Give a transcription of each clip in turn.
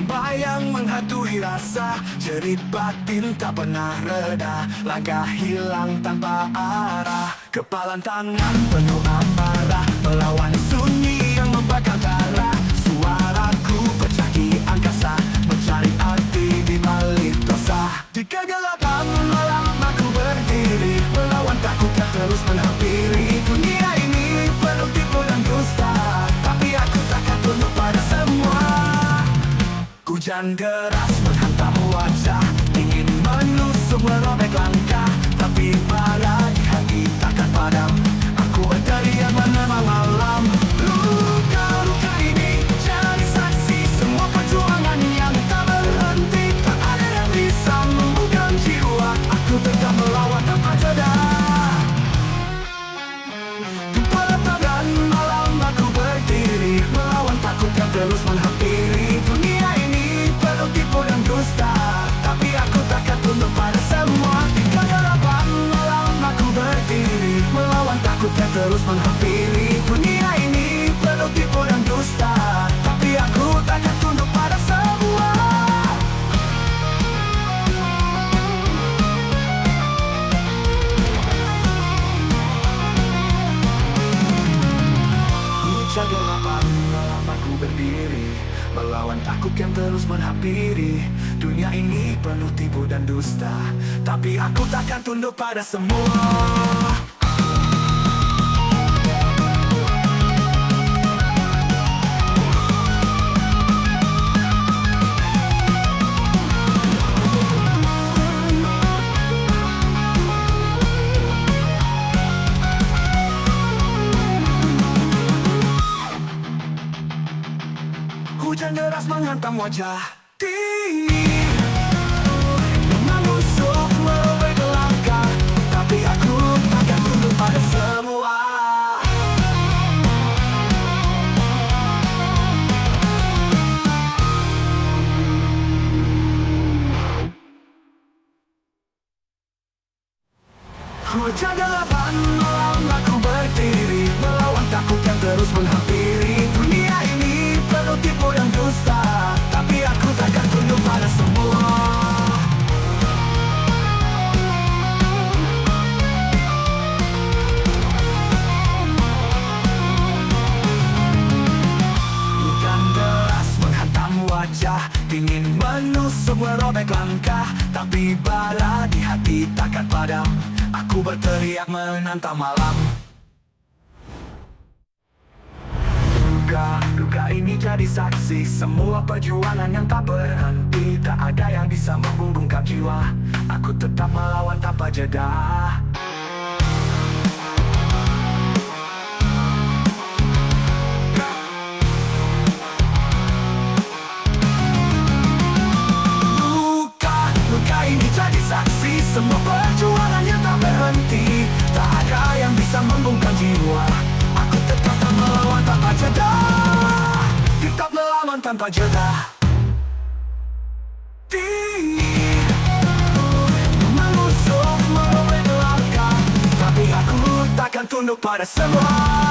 Bayang menghantui rasa, jerit batin tak pernah reda. Langkah hilang tanpa arah, kepalan tangan penuh amarah. Melawan sunyi yang membakar darah. Suaraku pecah di angkasa, mencari arti di balik dosa. Di kegelapan malam aku berdiri, melawan takut yang terus menghampiri. Dunia ini penuh tipu dan dusta, tapi aku takkan tunduk pada semua. Hujan deras menghantam wajah, ingin menusuk merobek langkah, tapi bara di hati takkan padam. Aku berteriak menerima malam. Luka-luka ini jadi saksi semua perjuangan yang tak berhenti. Tak ada yang bisa membuka jiwa, aku tetap melawan tanpa jeda. Di pelataran malam aku berdiri, melawan takut yang terus menghampiri. Dunia ini penuh tipu dan dusta, tapi aku takkan tunduk pada semua. Di kegelapan malam aku berdiri, melawan takut yang terus menghampiri. Dunia ini penuh tipu dan dusta, tapi aku takkan tunduk pada semua. Hujan gelapan malam aku berdiri, melawan takut yang terus menghampiri. Dunia ini penuh tipu dan dusta, tapi aku takkan tunduk pada semua. Hujan deras menghantam wajah, menusuk merobek langkah, tapi aku takkan tunduk pada semua. Hujan gelapan malam aku berdiri, melawan takut yang terus menghampiri. Dunia ini penuh tipu dan dusta, tapi aku takkan tunduk pada semua. Hujan deras menghantam wajah, ingin menusuk merobek langkah, tapi bara di hati takkan padam. Aku berteriak menantang malam. Duka ini jadi saksi semua perjuangan yang tak berhenti. Tak ada yang bisa membungkam jiwa, aku tetap melawan tanpa jeda. Luka ini jadi saksi semua perjuangan yang tak berhenti. Tak ada yang bisa membungkam jiwa, aku tetap melawan tanpa jeda. Tetap melawan tanpa jeda. Menusuk merobek langkah, tapi aku takkan tunduk pada semua.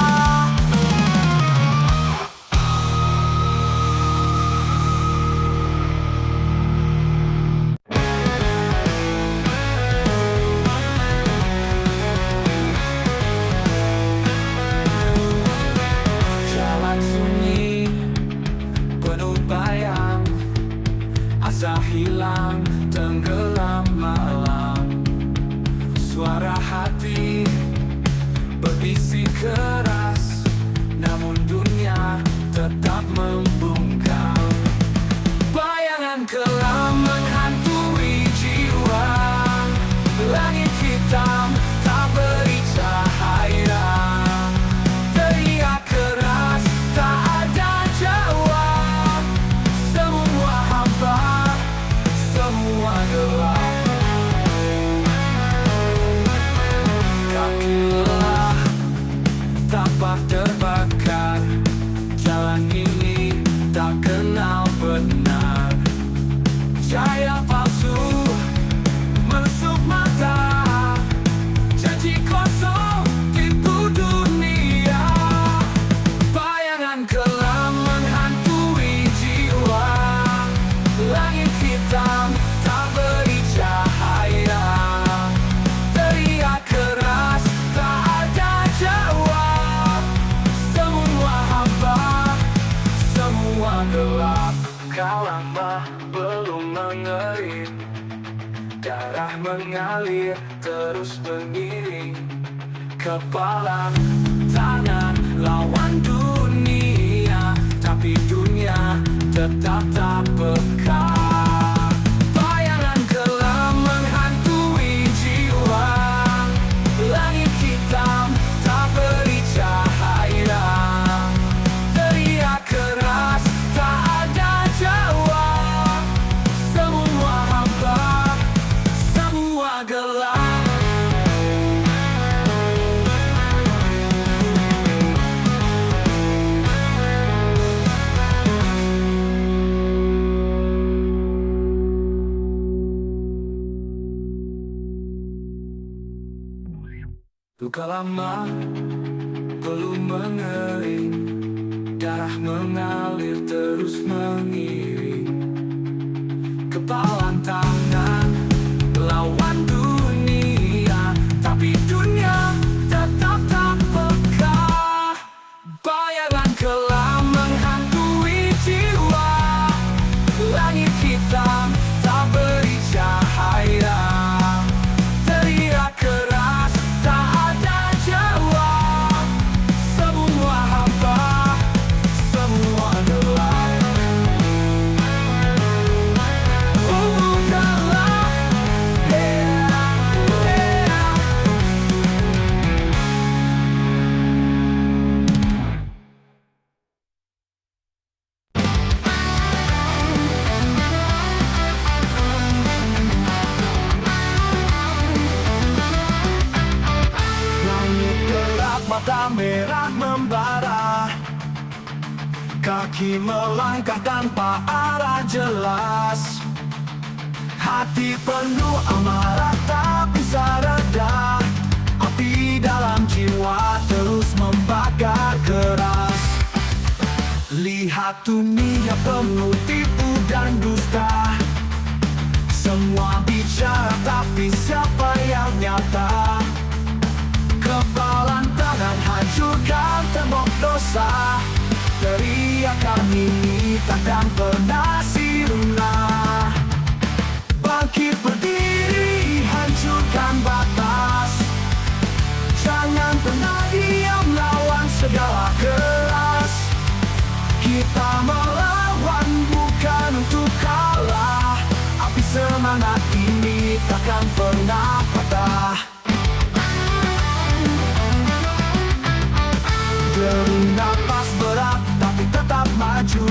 Asa hilang, tenggelam malam. Suara hati berbisik keras, namun dunia tetap membungkam. Bayangan kelam menghantui jiwa, langit hitam tak beri cahaya. Teriak keras, tak ada jawab. Semua hampa, semua gelap. Kaki lelah, tapak terbakar. Jalan ini tak kenal benar. Cahaya palsu menusuk mata, janji kosong tipu dunia. Bayangan kelam menghantui jiwa, mengering, darah mengalir terus mengiring. Kepala tangan lawan dunia, tapi dunia tetap tak peka. Bayangan gelap menghantui jiwa, langit hitam tak beri cahaya. Teriak keras tak ada jawab, semua hampa, semua gelap. Luka lama belum mengering, darah mengalir terus mengiring. Kepalan tangan lawan dunia, tapi dunia tetap tak peka. Bayangan gelap menghantui jiwa, langit hitam tak beri cahaya. Teriak keras tak ada jawab, semua hampa, semua gelap. Gelap, yeah, yeah. Langit gelap, mata merah membara, kaki melangkah tanpa arah jelas. Hati penuh amarah tak bisa reda, api dalam jiwa terus membakar keras. Lihat dunia penuh tipu dan dusta, semua bicara tapi siapa yang nyata? Kepalan tangan hancurkan tembok dosa, teriakan ini takkan pernah sirna. Bangkit berdiri, hancurkan batas, jangan pernah diam lawan segala keras. Kita melawan bukan untuk kalah, api semangat ini takkan pernah patah. Dering napas berat tapi tetap maju,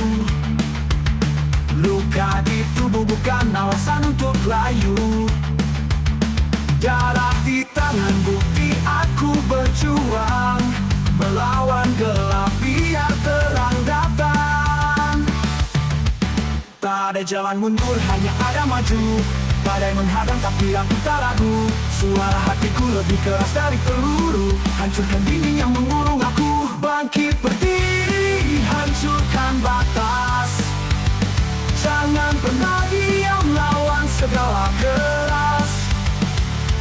luka di tubuh bukan alasan untuk layu. Darah di tangan bukti aku berjuang, melawan gelap biar terang datang. Tak ada jalan mundur, hanya ada maju. Badai menghadang tapi aku tak ragu, suara hatiku lebih keras dari peluru. Hancurkan dinding yang mengurung aku, bangkit berdiri, hancurkan batas. Jangan pernah diam lawan segala keras.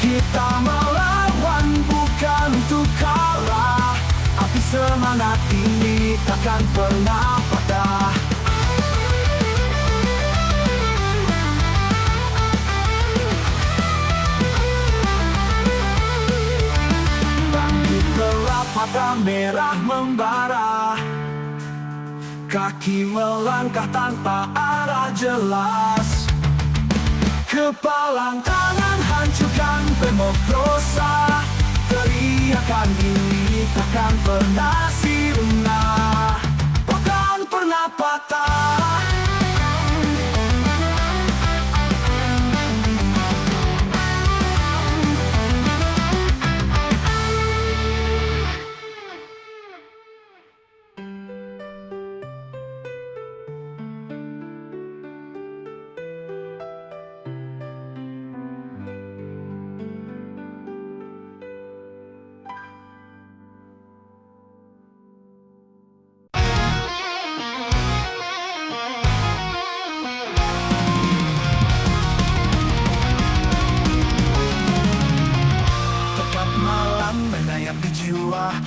Kita melawan bukan untuk kalah, api semangat ini takkan pernah patah. Bangkit gelap, mata merah membara, kaki melangkah tanpa arah jelas. Kepalang tangan hancurkan tembok dosa, teriakan ini takkan pernah sirna, takkan pernah patah.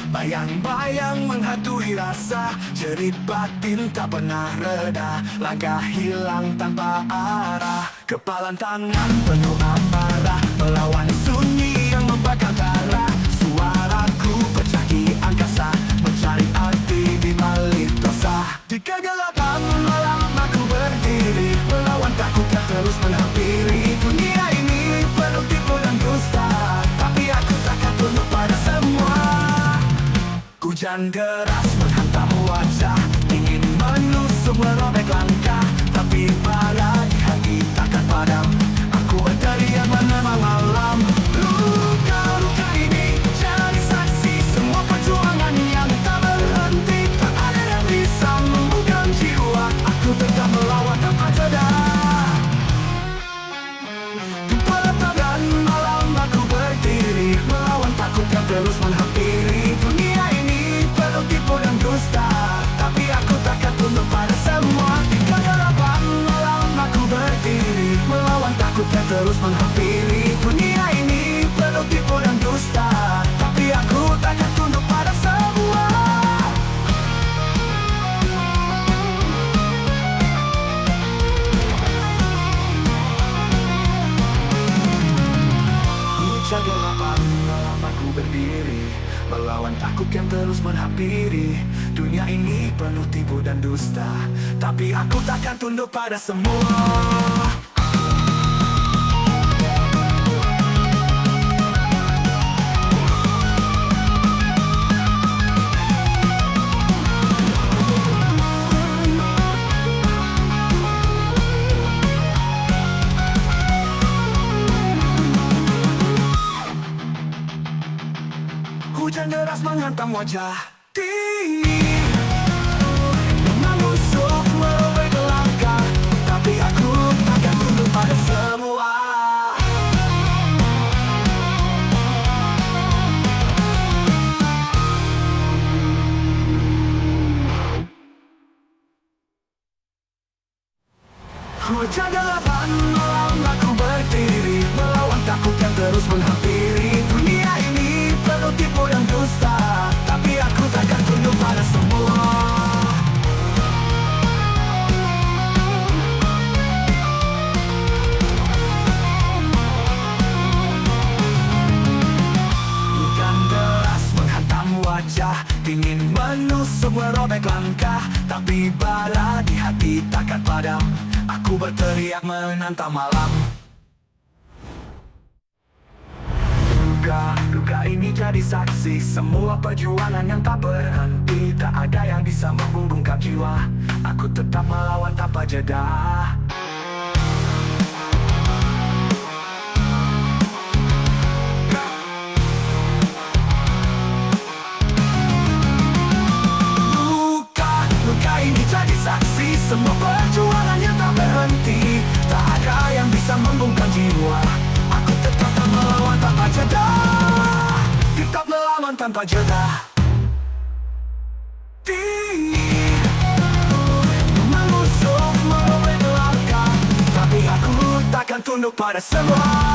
Bayang-bayang menghantui rasa, jerit batin tak pernah reda, langkah hilang tanpa arah. Kepalan tangan penuh amarah, melawan sunyi yang membakar darah. Suaraku pecah di angkasa, mencari arti di balik dosa. Di kegelapan malam aku berdiri, melawan takut yang terus menghampiri. Dunia ini penuh tipu dan dusta, tapi aku takkan tunduk pada semua. Hujan deras menghantam wajah, ingin menusuk merobek langkah, tapi bara di hati takkan padam. Aku berteriak menemani malam. Luka-luka ini jadi saksi semua perjuangan yang tak berhenti. Tak ada yang bisa membuka jiwa, aku tetap melawan tanpa jeda. Di pelataran malam aku berdiri, melawan takut yang terus menghampiri. Dunia ini penuh tipu dan dusta, tapi aku takkan tunduk pada semua. Di kegelapan malam aku berdiri, melawan takut yang terus menghampiri. Dunia ini penuh tipu dan dusta, tapi aku takkan tunduk pada semua. Hujan gelapan malam aku berdiri, melawan takut yang terus menghampiri. Dunia ini penuh tipu dan dusta, tapi aku takkan tunduk pada semua. Hujan deras menghantam wajah, dingin menusuk merobek langkah, tapi aku takkan tunduk pada semua. Hujan gelapan malam aku berdiri, melawan takut yang terus menghampiri. Dunia ini penuh tipu dan dusta, tapi aku takkan tunduk pada semua. Hujan deras menghantam wajah, dingin menusuk merobek langkah, tapi bara di hati takkan padam. Aku berteriak menantang malam. Luka ini jadi saksi semua perjuangan yang tak berhenti. Tak ada yang bisa membungkam jiwa, aku tetap melawan tanpa jeda. Luka ini jadi saksi semua perjuangan yang tak berhenti. Tak ada yang bisa membungkam jiwa, aku tetap melawan tanpa jeda. Tetap melawan tanpa jeda. Dingin menusuk merobek langkah, tapi aku takkan tunduk pada semua.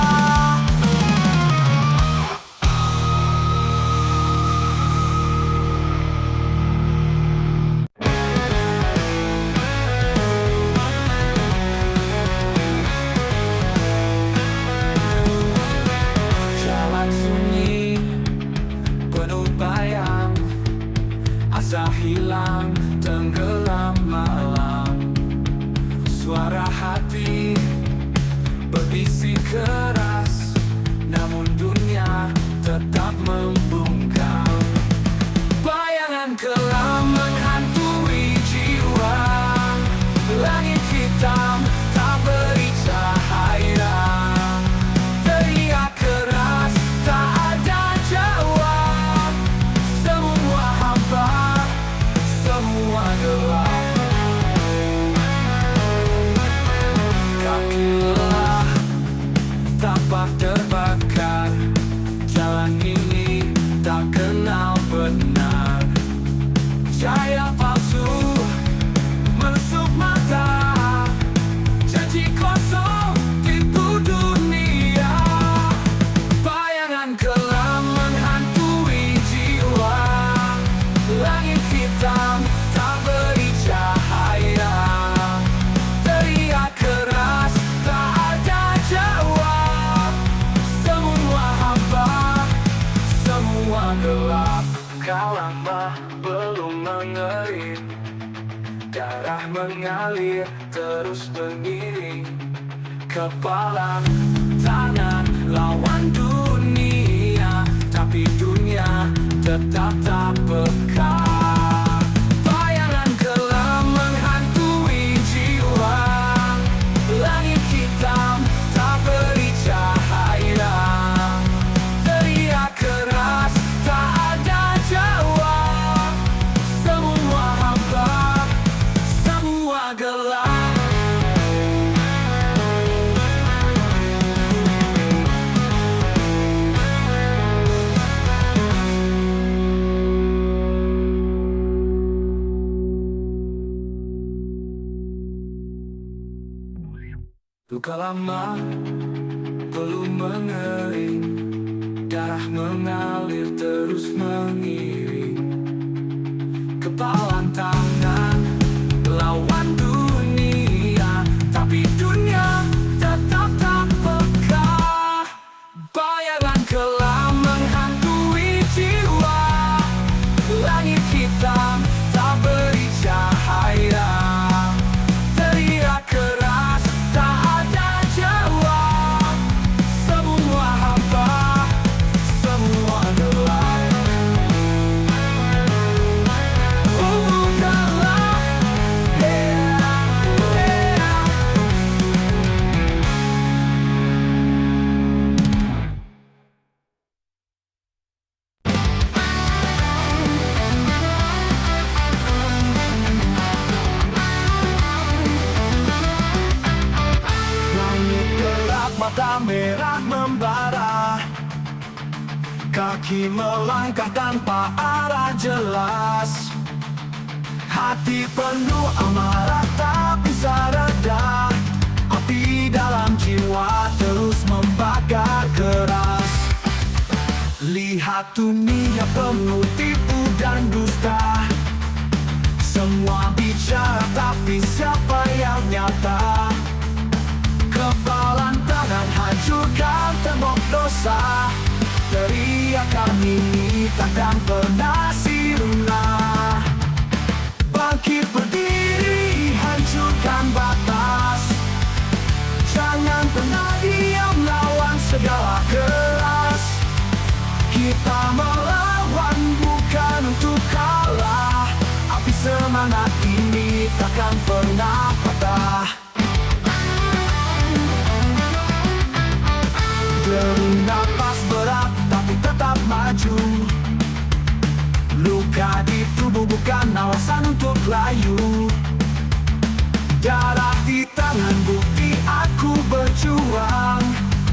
Asa hilang, tenggelam malam. Suara hati berbisik keras, namun dunia tetap membungkam. Bayangan kelam menghantui jiwa, langit hitam tak beri cahaya. Teriak keras, tak ada jawab. Semua hampa, semua gelap. Kaki lelah, mengalir terus mengiring. Kepala tangan lawan dunia, tapi dunia tetap tak peka. Bayangan gelap menghantui jiwa, langit hitam tak beri cahaya. Teriak keras tak ada jawab, semua hampa, semua gelap. Luka lama belum mengering, darah mengalir terus mengiring. Kepalan tangan lawan dunia, tapi dunia tetap tak peka. Bayangan gelap menghantui jiwa, langit hitam tak beri cahaya. Teriak keras tak ada jawab, semua hampa, semua gelap. Gelap, yeah, yeah. Langit gelap, mata merah membara, kaki melangkah tanpa arah jelas. Hati penuh amarah tak bisa reda, api dalam jiwa terus membakar keras. Lihat dunia penuh tipu dan dusta, semua bicara tapi siapa yang nyata? Kepalan tangan hancurkan tembok dosa, teriakan ini takkan pernah sirna. Bangkit berdiri, hancurkan batas, jangan pernah diam lawan segala keras. Kita melawan bukan untuk kalah, api semangat ini takkan pernah patah. Dering napas berat tapi tetap maju, luka di tubuh bukan alasan untuk layu. Darah di tangan bukti aku berjuang,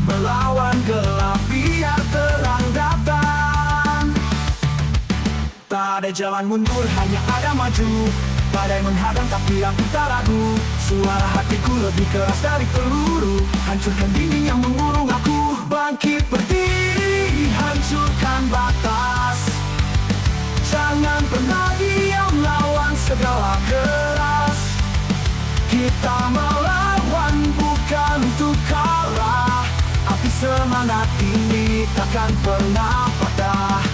melawan gelap biar terang datang. Tak ada jalan mundur, hanya ada maju. Badai menghadang tapi aku tak ragu, suara hatiku lebih keras dari peluru. Hancurkan dinding yang mengurung aku, bangkit berdiri, hancurkan batas. Jangan pernah diam lawan segala keras. Kita melawan bukan untuk kalah, api semangat ini takkan pernah patah.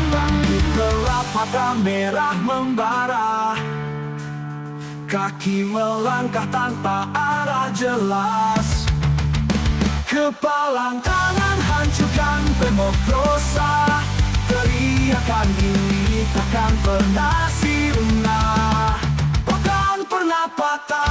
Bangkit gelap, mata merah membara, kaki melangkah tanpa arah jelas. Kepalan tangan hancurkan tembok dosa, teriakan ini takkan pernah sirna, takkan pernah patah.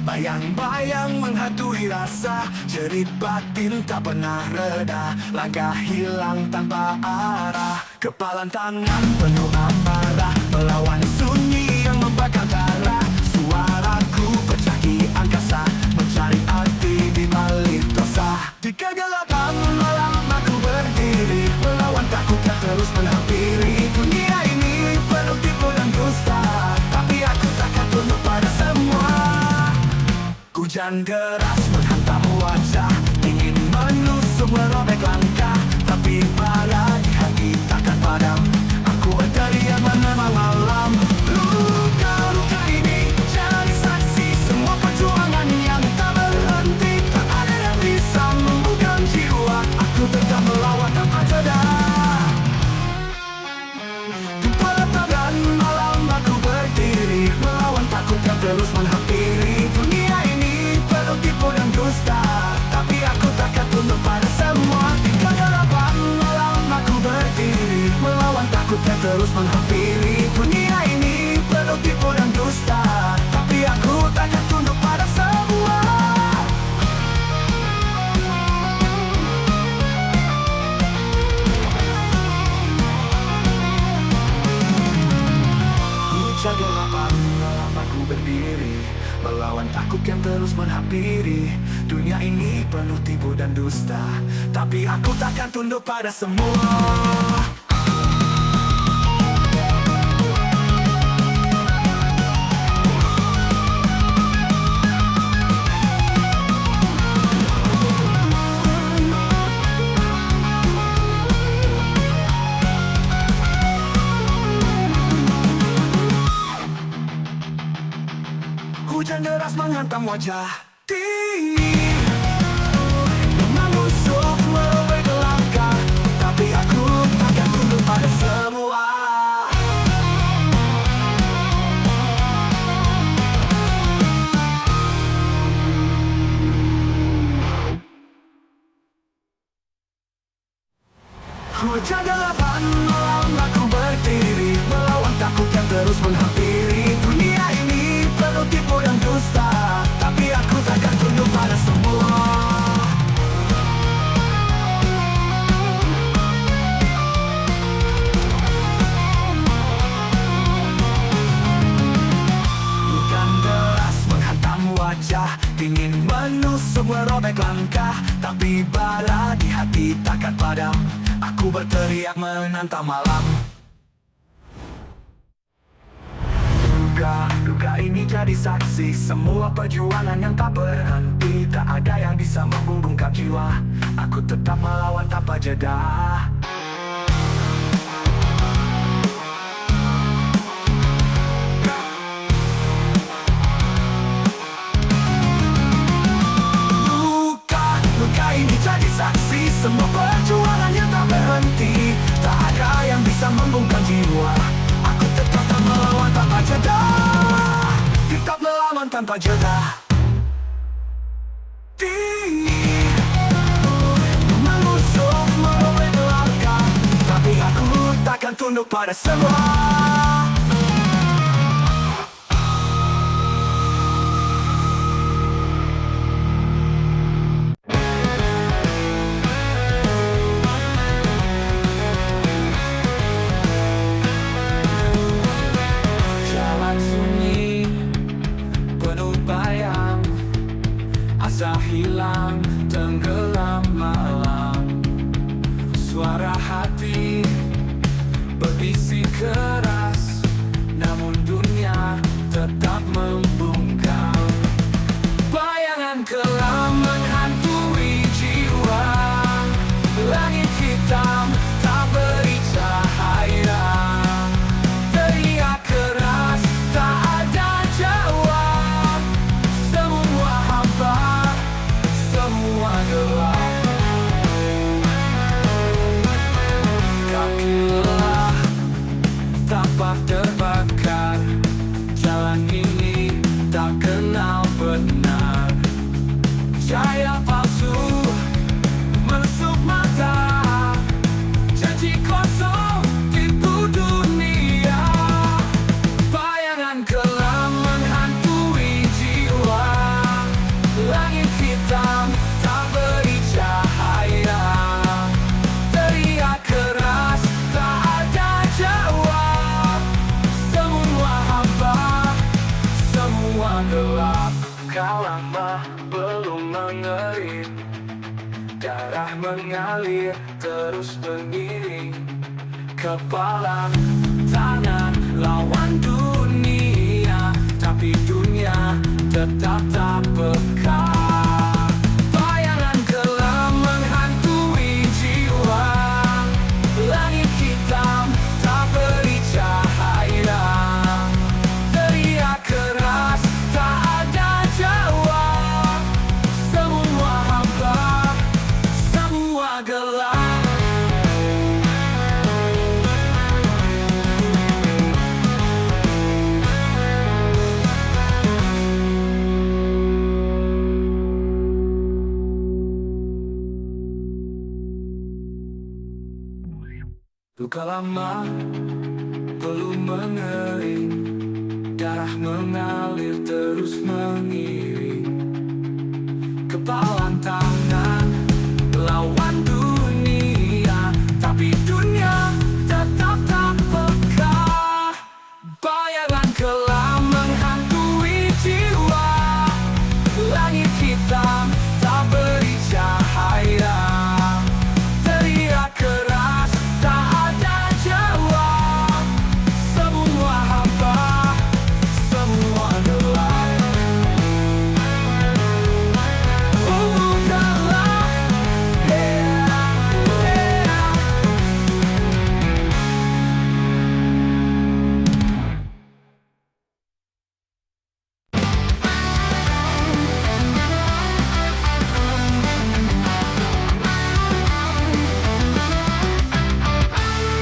Bayang-bayang menghantui rasa, jerit batin tak pernah reda, langkah hilang tanpa arah. Kepalan tangan penuh amarah, melawan sunyi yang membakar darah. Suaraku pecah di angkasa, mencari arti di balik dosa. Di kegelapan malam aku berdiri, melawan takut yang terus menghampiri. Dunia ini penuh tipu dan dusta, tapi aku takkan tunduk pada semua. Hujan deras menghantam wajah, ingin menusuk merobek langkah, tapi bara di hati takkan padam. Aku berteriak menemani malam. Luka-luka ini jadi saksi semua perjuangan yang tak berhenti. Tak ada yang bisa membuka jiwa, aku tetap melawan tanpa jeda. Di pelataran malam aku berdiri, melawan takut yang terus menghampiri. Dunia ini penuh tipu dan dusta, tapi aku takkan tunduk pada semua. Di kegelapan malam aku berdiri, melawan takut yang terus menghampiri. Dunia ini penuh tipu dan dusta, tapi aku takkan tunduk pada semua. Hujan gelapan malam aku berdiri, melawan takut yang terus menghampiri. Dunia ini penuh tipu dan dusta, tapi aku takkan tunduk pada semua. Hujan deras menghantam wajah, menusuk merobek langkah, tapi aku takkan tunduk pada semua. Hujan gelapan malam aku berdiri, melawan takut yang terus menghampiri. Dunia ini penuh tipu dan dusta, tapi aku takkan tunduk pada semua. Hujan deras menghantam wajah, ingin menusuk merobek langkah, tapi bara di hati takkan padam. Aku berteriak menantang malam. Duka ini jadi saksi semua perjuangan yang tak berhenti. Tak ada yang bisa membungkam jiwa, aku tetap melawan tanpa jeda. Luka ini jadi saksi semua perjuangan yang tak berhenti. Tak ada yang bisa membungkam jiwa, aku tetap melawan tanpa jeda. Tetap melawan tanpa jeda. Menusuk merobek langkah, tapi aku takkan tunduk pada semua. Asa hilang, tenggelam malam. Suara hati berbisik keras, namun dunia tetap membungkam. Bayangan kelam menghantui jiwa, langit hitam tak beri cahaya. Teriak keras, tak ada jawab. Semua hampa, semua gelap. Kaki lelah, lama belum mengering, darah mengalir terus mengiring. Kepala tangan lawan dunia, tapi dunia tetap tak peka. Bayangan gelap menghantui jiwa, langit hitam tak beri cahaya. Teriak keras tak ada jawab, semua hampa, semua gelap. Luka lama belum mengering, darah mengalir terus mengiring. Kepalan tangan lawan dunia, tapi dunia tetap tak peka. Bayangan gelap menghantui jiwa, langit hitam tak beri cahaya. Teriak keras tak ada jawab, semua hampa, semua gelap. Gelap, yeah, yeah.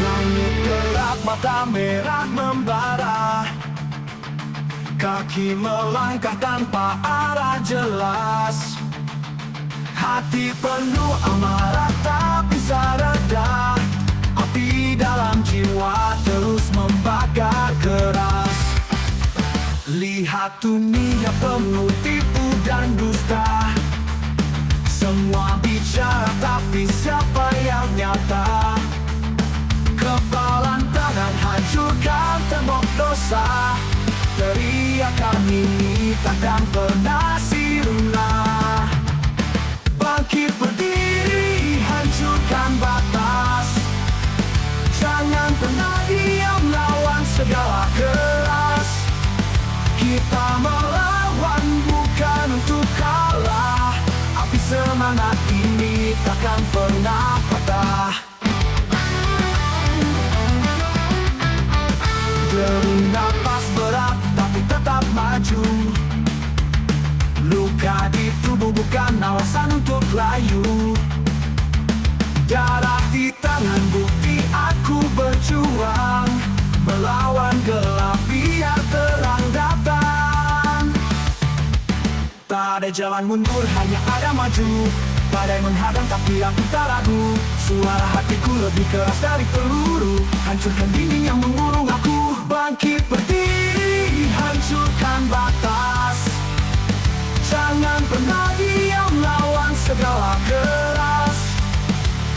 Langit gelap, mata merah membara, kaki melangkah tanpa arah jelas. Hati penuh amarah tak bisa reda, api dalam jiwa terus membakar keras. Lihat dunia penuh tipu dan dusta, semua bicara tapi siapa yang nyata? Kepalan tangan hancurkan tembok dosa, teriakan ini takkan pernah sirna. Bangkit berdiri, hancurkan batas, jangan pernah diam lawan segala keras. Kita melawan bukan untuk kalah, api semangat ini takkan pernah patah. Derung napas berat tapi tetap maju, luka di tubuh bukan alasan untuk layu. Darah di tangan bukti aku berjuang, melawan gelap biar terang datang. Tak ada jalan mundur, hanya ada maju. Badai menghadang tapi aku tak ragu, suara hatiku lebih keras dari peluru. Hancurkan dinding yang mengurung aku, bangkit berdiri, hancurkan batas. Jangan pernah diam lawan segala keras.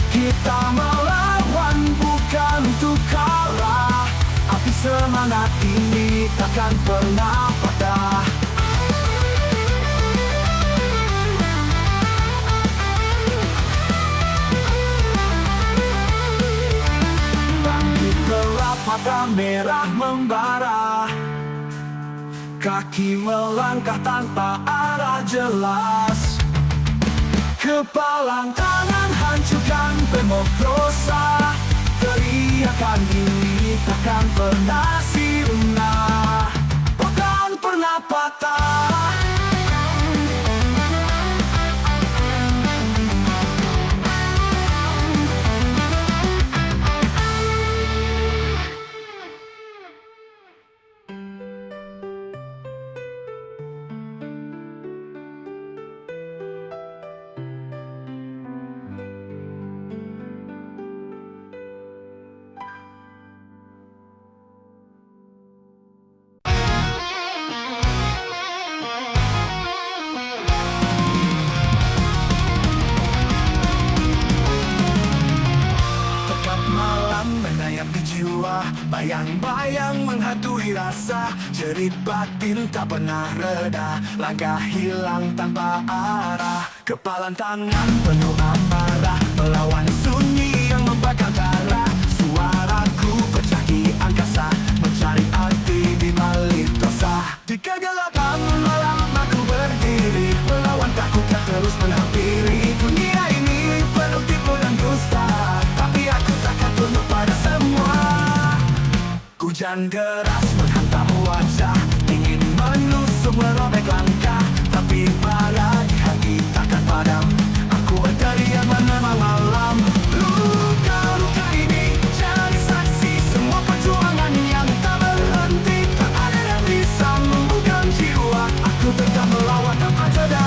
Kita melawan bukan untuk kalah, api semangat ini takkan pernah patah. Bangkit gelap, mata merah membara, kaki melangkah tanpa arah jelas. Kepalang tangan hancurkan tembok dosa, teriakan ini takkan pernah sirna, takkan pernah patah. jerit batin tak pernah reda. Langkah hilang tanpa arah, kepalan tangan penuh amarah, melawan sunyi yang membakar darah. Suaraku pecah di angkasa, mencari arti di balik dosa. Di kegelapan malam aku berdiri, melawan takut yang terus menghampiri. Dunia ini penuh tipu dan dusta, tapi aku takkan tunduk pada semua. Hujan deras menghantam wajah, ingin menusuk merobek langkah, tapi bara di hati takkan padam. Aku berteriak menerima malam. Luka-luka ini jadi saksi semua perjuangan yang tak berhenti. Tak ada yang bisa membuka jiwa, aku tetap melawan tanpa jeda.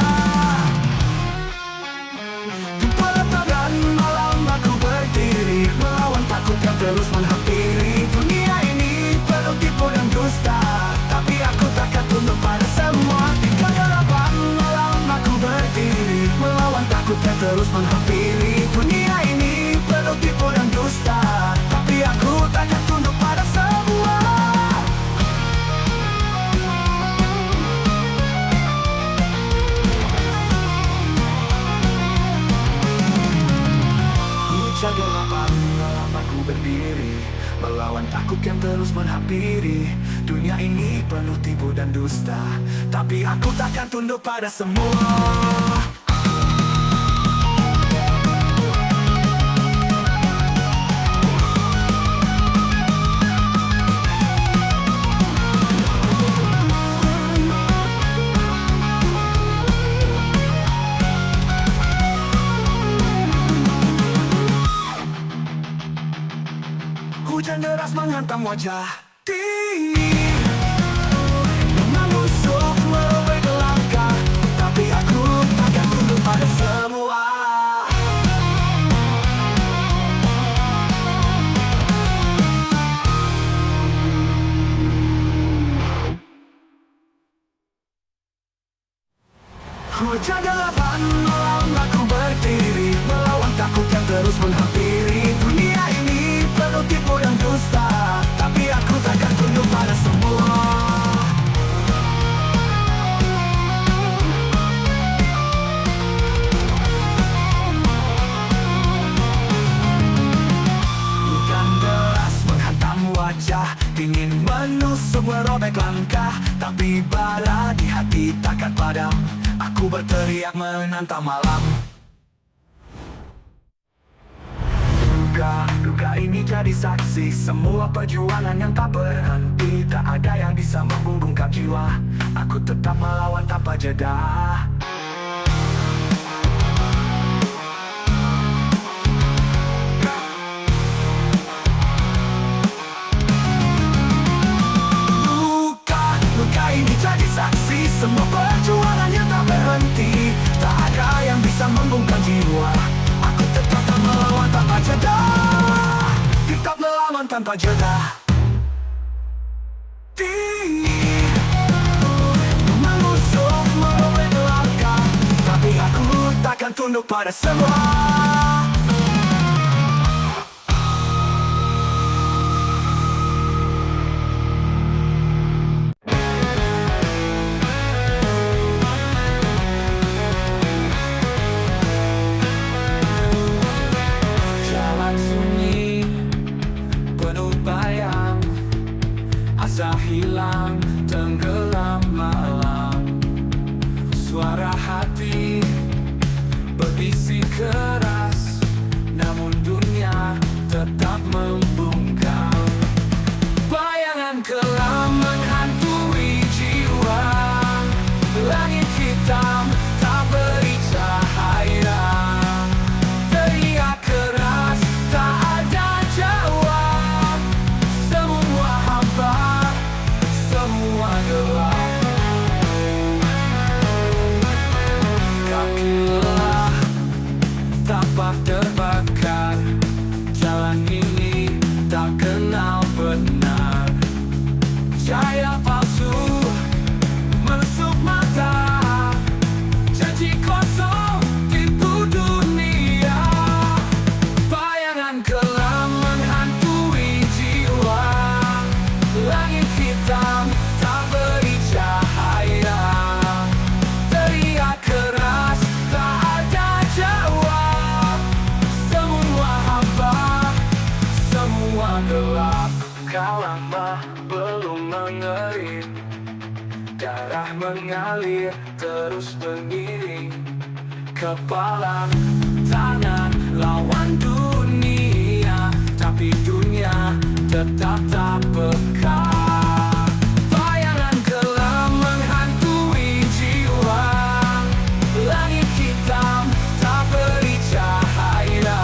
Di pelataran malam aku berdiri, melawan takut yang terus menghampiri. Dunia ini penuh tipu dan dusta, tapi aku takkan tunduk pada semua. Di kegelapan malam aku berdiri, melawan takut yang terus menghampiri. Dunia ini penuh tipu dan dusta, tapi aku takkan tunduk pada semua. Hujan gelapan malam aku berdiri, melawan takut yang terus menghampiri. Dunia ini penuh tipu dan dusta, tapi aku takkan tunduk pada semua. Hujan deras menghantam wajah, dingin menusuk merobek langkah, tapi aku takkan tunduk pada semua. Hujan gelapan malam aku berdiri, melawan takut yang terus menghampiri. Dunia ini penuh tipu dan dusta, tapi aku takkan tunduk pada semua. Hujan deras menghantam wajah, ingin menusuk merobek langkah, tapi bara di hati takkan padam. Aku berteriak menantang malam. Duga ini jadi saksi semua perjuangan yang tak berhenti. Tak ada yang bisa membungkam jiwa, aku tetap melawan tanpa jeda. Luka ini jadi saksi semua perjuangan yang tak berhenti. Tak ada yang bisa membungkam jiwa, aku tetap melawan tanpa jeda. Tetap melawan tanpa jeda. Dingin menusuk merobek langkah, tapi aku takkan tunduk pada semua. Asa hilang, tenggelam malam. Suara hati berbisik keras, namun dunia tetap membungkam. Bayangan kelam menghantui jiwa, langit hitam tak beri cahaya. Teriak keras tak ada jawab, semua hampa, semua gelap. Kaki lelah, tak mengalir terus mengiring. Kepala tangan lawan dunia, tapi dunia tetap tak peka. Bayangan gelap menghantui jiwa, langit hitam tak beri cahaya.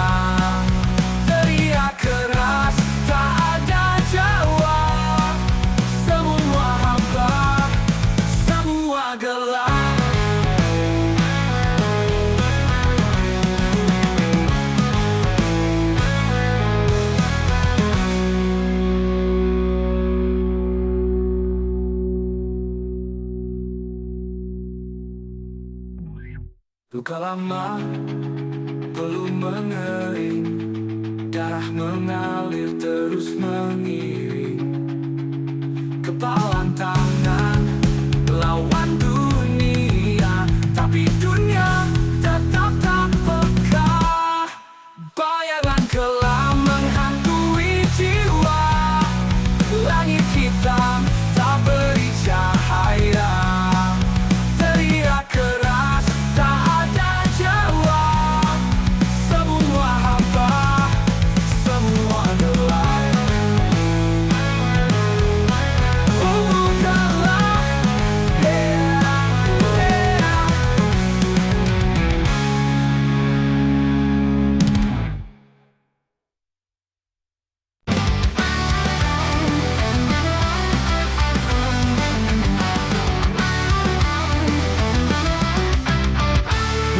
Teriak keras tak ada jawab, semua hampa, semua gelap. Luka lama belum mengering, darah mengalir terus mengiring. Kepalan tangan lawan dunia, tapi dunia tetap tak peka. Bayangan kelam menghantui jiwa, langit hitam tak beri cahaya. Teriak keras tak ada jawab, semua hampa, semua gelap. Gelap,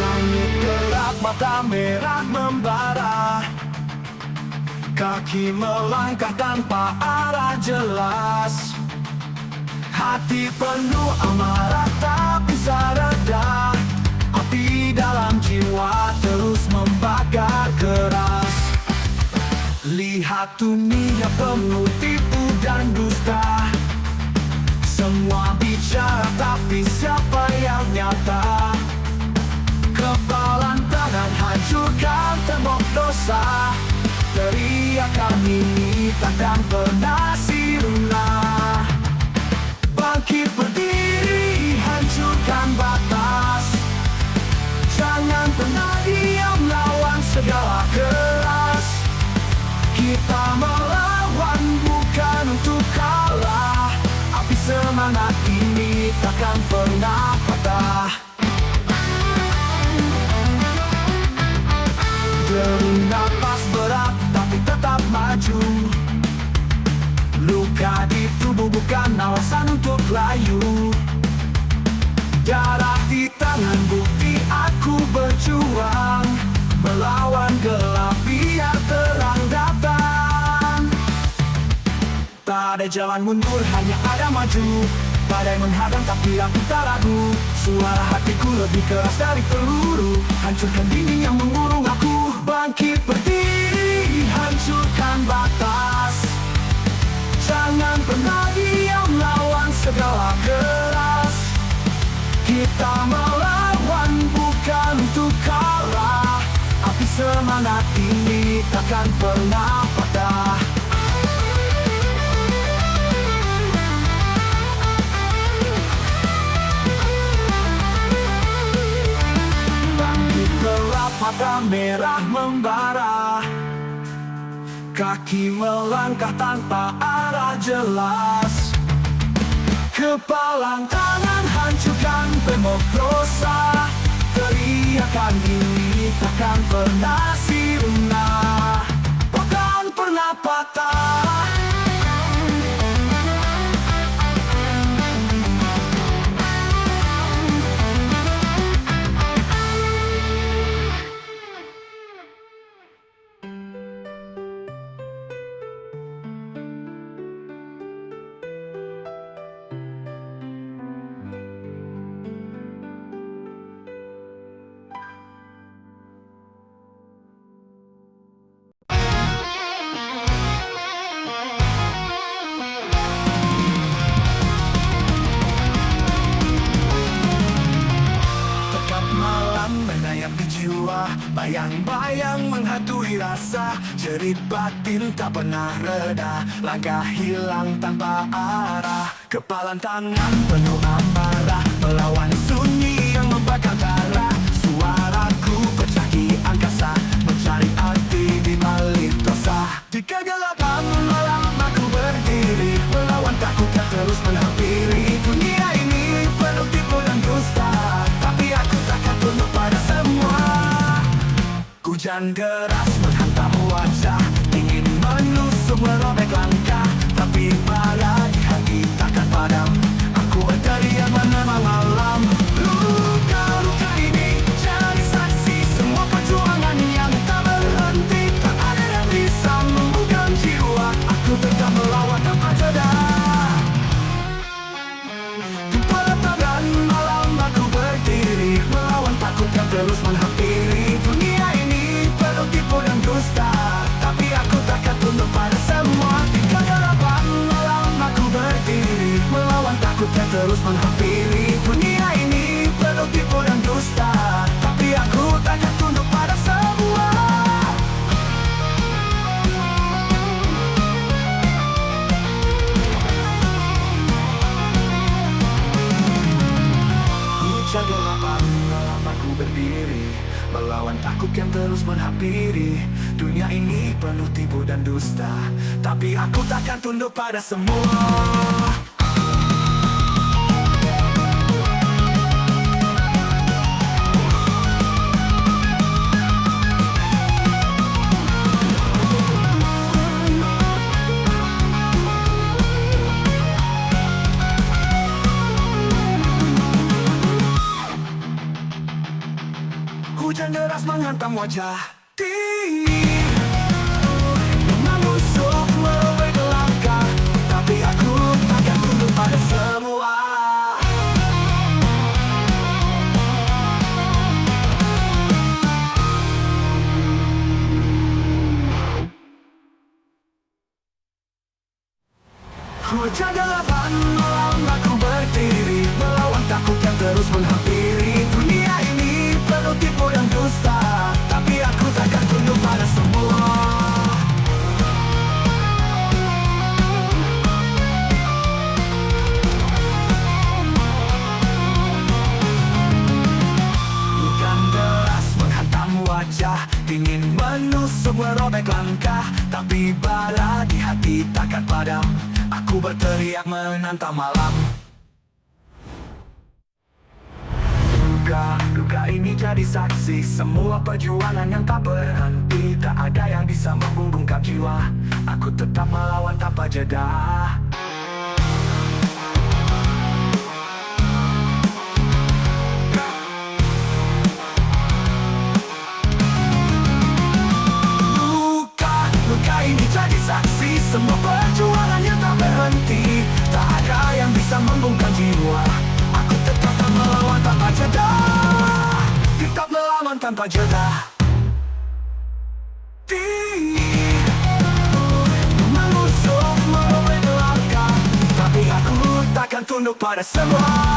langit gelap, mata merah membara, kaki melangkah tanpa arah jelas. Hati penuh amarah tak bisa reda, api dalam jiwa terus membakar keras. Lihat dunia penuh tipu dan dusta, semua bicara tapi siapa yang nyata? Kepalan tangan hancurkan tembok dosa, teriakan ini takkan pernah sirna. Bangkit berdiri, hancurkan batas, jangan pernah diam lawan segala keras. Kita melawan bukan untuk kalah, api semangat ini takkan pernah patah. Derung napas berat tapi tetap maju, luka di tubuh bukan alasan untuk layu. Darah di tangan bukti aku berjuang, melawan gelap biar terang datang. Tak ada jalan mundur, hanya ada maju. Badai menghadang tapi aku tak ragu, suara hatiku lebih keras dari peluru. Hancurkan dinding yang mengurung aku, bangkit berdiri, hancurkan batas. Jangan pernah diam lawan segala keras. Kita melawan bukan untuk kalah, api semangat ini takkan pernah patah. Bangkit gelap, mata merah membara, kaki melangkah tanpa arah jelas. Kepalan tangan hancurkan tembok dosa, teriakan ini takkan pernah sirna, takkan pernah patah. Bayang-bayang menghantui rasa, jerit batin tak pernah reda, langkah hilang tanpa arah. Kepalan tangan penuh amarah, melawan sunyi yang membakar darah. Suaraku pecah di angkasa, mencari arti di balik dosa. Di kegelapan malam aku berdiri, melawan takut yang terus menghampiri. Dunia ini penuh tipu dan dusta, tapi aku takkan tunduk pada semua. Hujan deras menghantam wajah, ingin menusuk merobek langkah, tapi malah di hati takkan padam. Aku berteriak menemani malam. Luka-luka ini jadi saksi semua perjuangan yang tak berhenti. Tak ada yang bisa membuka jiwa, aku tetap melawan tanpa jeda. Di pelataran malam aku berdiri, melawan takut yang terus menghampiri. Dunia ini penuh tipu dan dusta, tapi aku takkan tunduk pada semua. Di kegelapan malam aku berdiri, melawan takut yang terus menghampiri. Dunia ini penuh tipu dan dusta, tapi aku takkan tunduk pada semua. Hujan gelapan malam aku berdiri, melawan takut yang terus menghampiri. Dunia ini penuh tipu dan dusta, tapi aku takkan tunduk pada semua. Hujan deras menghantam wajah, menusuk merobek langkah, tapi aku takkan tunduk pada semua. Hujan gelapan malam aku berdiri, melawan takut yang terus menghampiri. Dunia ini penuh tipu dan dusta, tapi aku takkan tunduk pada semua. Hujan deras menghantam wajah, ingin menusuk merobek langkah, tapi bala di hati takkan padam. Aku berteriak menantang malam. Luka ini jadi saksi semua perjuangan yang tak berhenti. Tak ada yang bisa membungkam jiwa, aku tetap melawan tanpa jeda. Luka ini jadi saksi semua perjuangan yang tak berhenti. Tak ada yang bisa membungkam jiwa, aku tetap melawan tanpa jeda. Tetap melawan tanpa jeda. Menusuk merobek langkah, tapi aku takkan tunduk pada semua.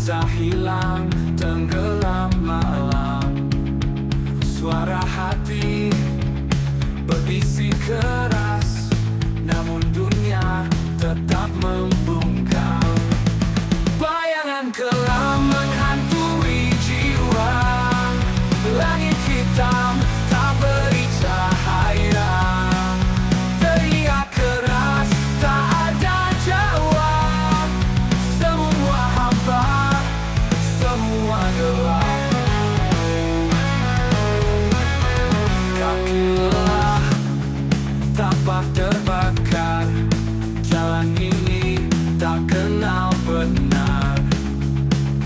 Asa hilang, tenggelam malam. Suara hati berbisik keras, namun dunia tetap membungkam. Bayangan kelam menghantui jiwa, langit hitam tak beri cahaya. Teriak keras, tak ada jawab. Semua hampa, semua gelap. Kaki lelah, tapak terbakar. Jalan ini tak kenal benar.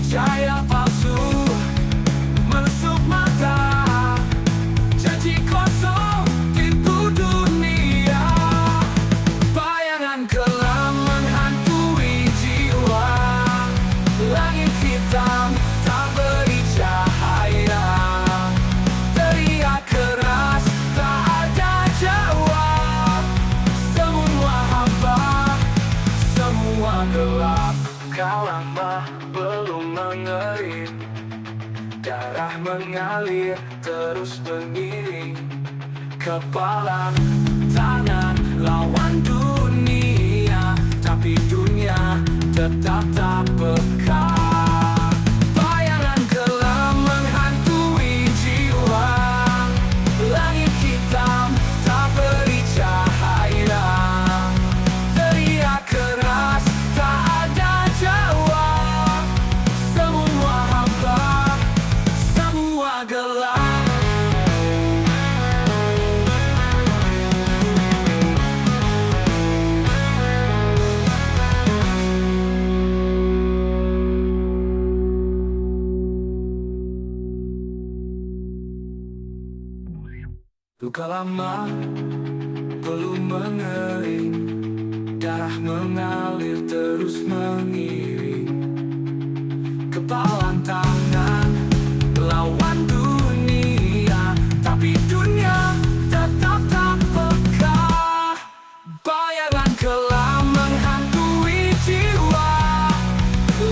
Cahaya palsu menusuk mata, janji kosong tipu dunia. Bayangan kelam menghantui jiwa, langit hitam tak beri cahaya. Teriak keras, tak ada jawab. Semua gelap, kau lama belum mengering. Darah mengalir terus mengiring. Kepala tangan lawan dunia, tapi dunia tetap tak peka. Bayangan gelap menghantui jiwa. Langit hitam tak beri cahaya. Teriak keras tak ada jawab. Semua hampa, semua gelap. Luka lama belum mengering. Darah mengalir terus mengiring. Kepalan tangan lawan dunia, tapi dunia tetap tak peka. Bayangan gelap menghantui jiwa.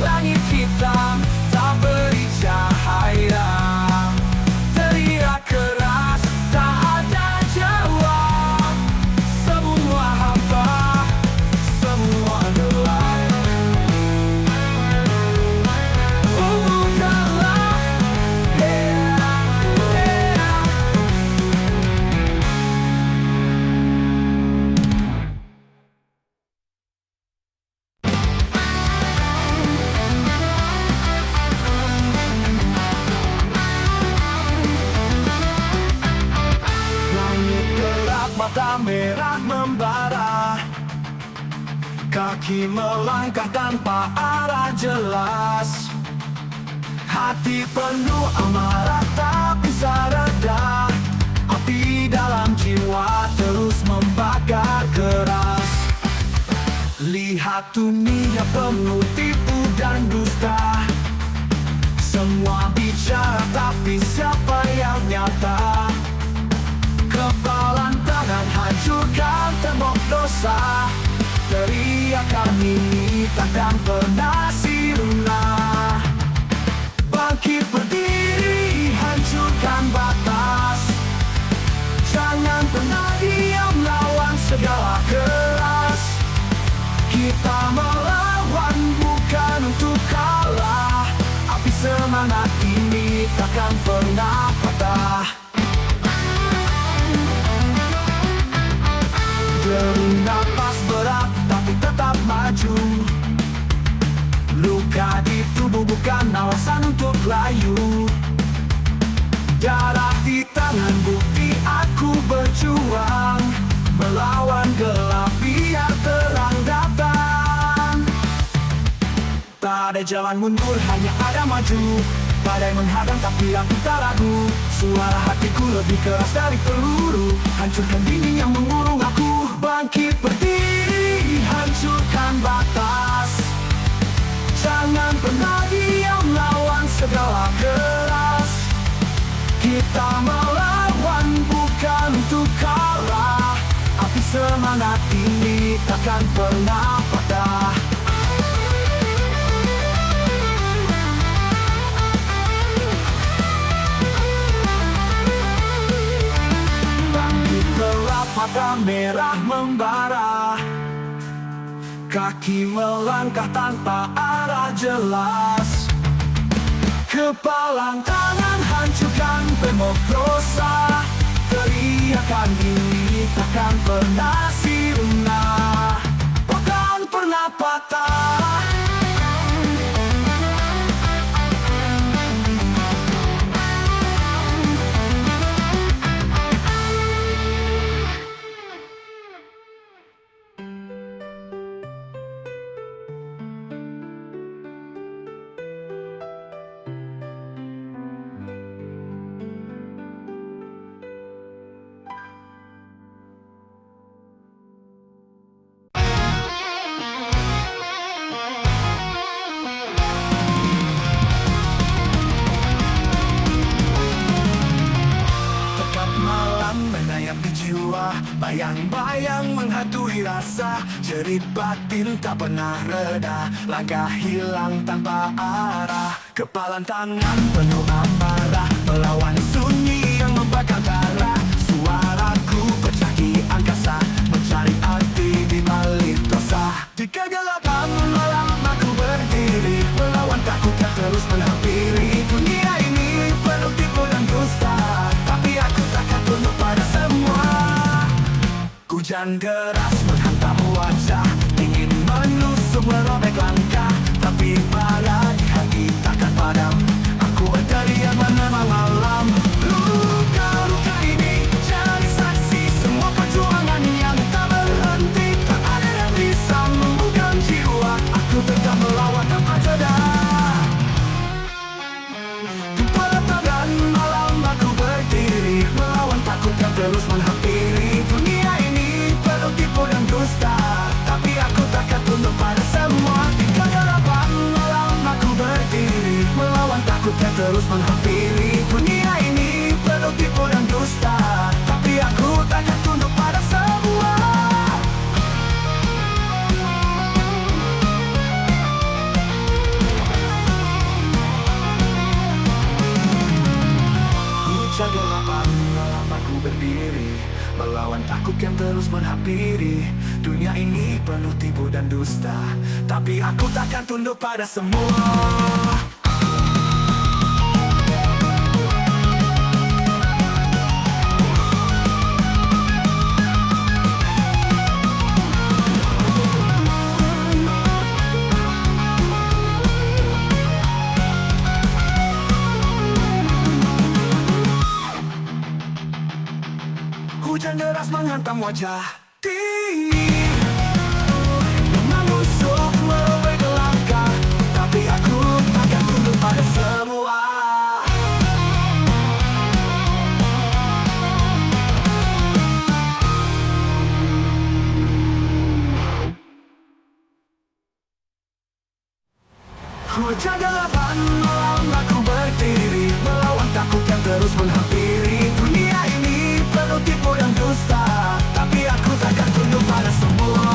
Langit hitam tak beri cahaya. Teriak keras tak ada jawab. Semua hampa, semua gelap. Gelap, yeah, yeah. Langit gelap, mata merah membara. Kaki melangkah tanpa arah jelas. Hati penuh amarah tak bisa reda. Api dalam jiwa terus membakar keras. Lihat dunia penuh tipu dan dusta. Semua bicara tapi siapa yang nyata? Kepalan tangan hancurkan tembok dosa. Teriakan ini takkan pernah sirna. Bangkit berdiri, hancurkan batas. Jangan pernah diam lawan segala keras. Kita melawan bukan untuk kalah. Api semangat ini takkan pernah patah. Deru napas berat tapi tetap maju. Luka di tubuh bukan alasan untuk layu. Darah di tangan bukti aku berjuang. Melawan gelap biar terang datang. Tak ada jalan mundur, hanya ada maju. Badai menghadang tapi aku tak ragu. Suara hatiku lebih keras dari peluru. Hancurkan dinding yang mengurung aku. Bangkit berdiri, hancurkan batas. Jangan pernah diam lawan segala keras. Kita melawan bukan untuk kalah. Api semangat ini takkan pernah patah. Gelap, mata merah membara. Kaki melangkah tanpa arah jelas. Kepalan tangan hancurkan tembok dosa. Teriakan ini takkan pernah sirna. Takkan pernah patah. jerit batin tak pernah reda. Langkah hilang tanpa arah, kepalan tangan penuh amarah, melawan sunyi yang membakar darah. Suaraku pecah di angkasa, mencari arti di balik dosa. Di kegelapan malam aku berdiri, melawan takut yang terus menghampiri. Dunia ini penuh tipu dan dusta, tapi aku takkan tunduk pada semua. Hujan deras menghantam wajah, ingin menusuk merobek langkah, tapi bara di hati takkan padam. Aku berteriak menerima malam. Luka-luka ini jadi saksi semua perjuangan yang tak berhenti. Tak ada yang bisa membuka jiwa, aku tetap melawan tanpa jeda. Di pelataran malam aku berdiri, melawan takut yang terus menghampiri. Dunia ini penuh tipu dan dusta, tapi aku takkan tunduk pada semua. Di kegelapan malam aku berdiri, melawan takut yang terus menghampiri. Dunia ini penuh tipu dan dusta, tapi aku takkan tunduk pada semua. Hujan gelapan malam aku berdiri, melawan takut yang terus menghampiri. Dunia ini penuh tipu dan dusta, tapi aku takkan tunduk pada semua. Hujan deras menghantam wajah, menusuk merobek langkah, tapi aku takkan tunduk pada semua. Hujan gelapan malam aku berdiri, melawan takut yang terus menghampiri. Dunia ini penuh tipu dan dusta, tapi aku takkan tunduk pada semua.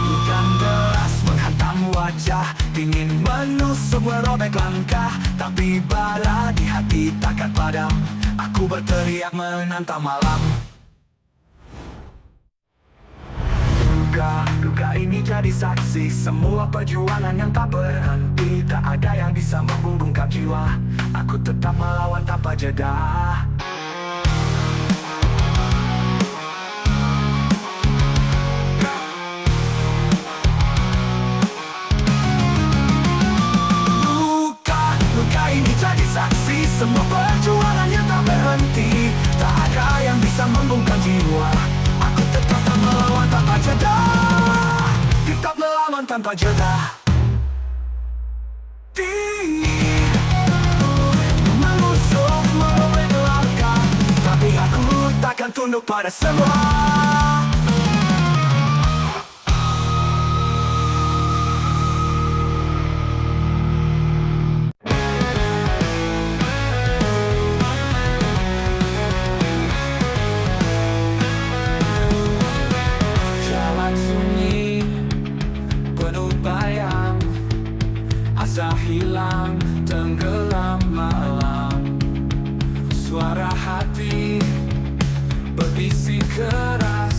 Hujan deras menghantam wajah, ingin menusuk merobek langkah, tapi bara di hati takkan padam. Aku berteriak menantang malam. Duka ini jadi saksi semua perjuangan yang tak berhenti. Tak ada yang bisa membungkam jiwa, aku tetap melawan tanpa jeda. Luka ini jadi saksi semua perjuangan yang tak berhenti. Tak ada yang bisa membungkam jiwa, aku tetap melawan tanpa jeda. Tetap melawan tanpa jeda. Menusuk merobek langkah, tapi aku takkan tunduk pada semua. Asa hilang, tenggelam malam. Suara hati berbisik keras,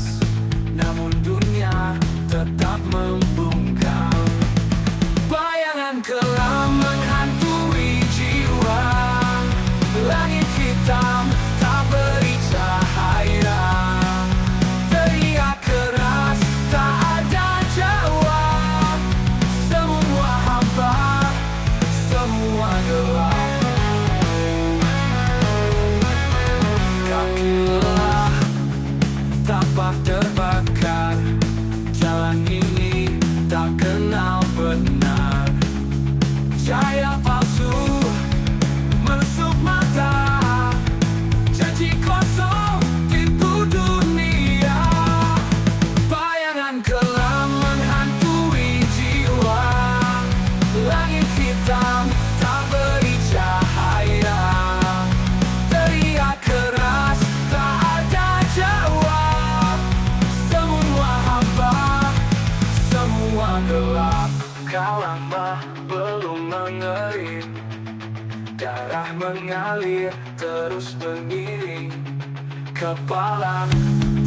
Darah mengalir terus mengiring kepala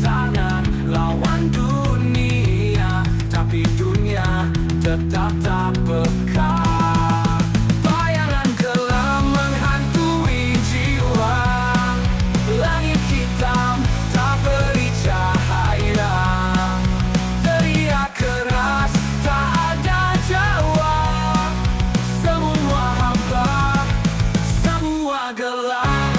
tangan lawan dunia, tapi dunia tetap tak peka. Bayangan gelap menghantui jiwa, langit hitam tak beri cahaya. Teriak keras tak ada jawab, semua hampa, semua gelap.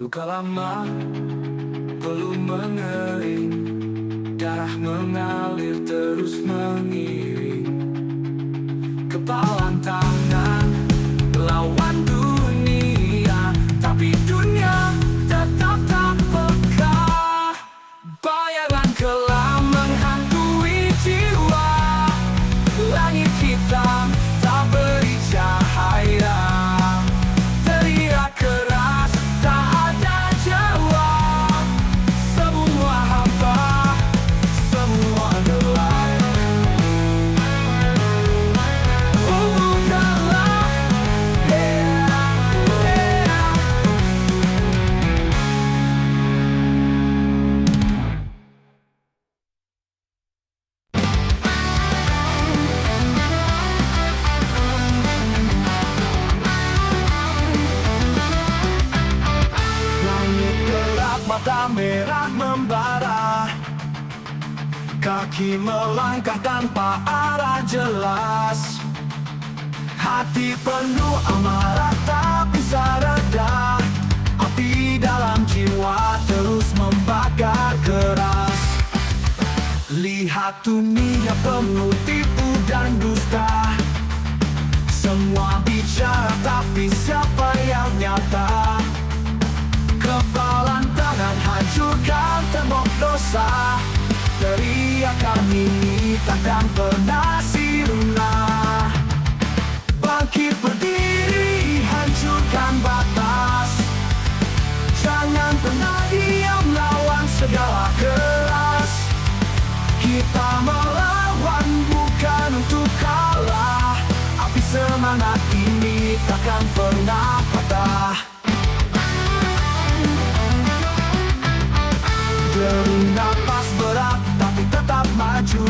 Luka lama belum mengering, darah mengalir terus mengiring kepalan tangan lawan dunia, tapi dunia tetap tak peka. Bayangan gelap menghantui jiwa, langit hitam tak beri cahaya. Teriak keras tak ada jawab, semua hampa, semua gelap. Gelap, langit gelap, mata merah membara, kaki melangkah tanpa arah jelas. Hati penuh amarah tak bisa reda, api dalam jiwa terus membakar keras. Lihat dunia penuh tipu dan dusta, semua bicara tapi siapa yang nyata? Kepalan tangan hancurkan tembok dosa, teriakan ini takkan pernah sirna. Bangkit berdiri, hancurkan batas, jangan pernah diam lawan segala keras. Kita melawan bukan untuk kalah, api semangat ini takkan pernah patah. Beri napas berat tapi tetap maju,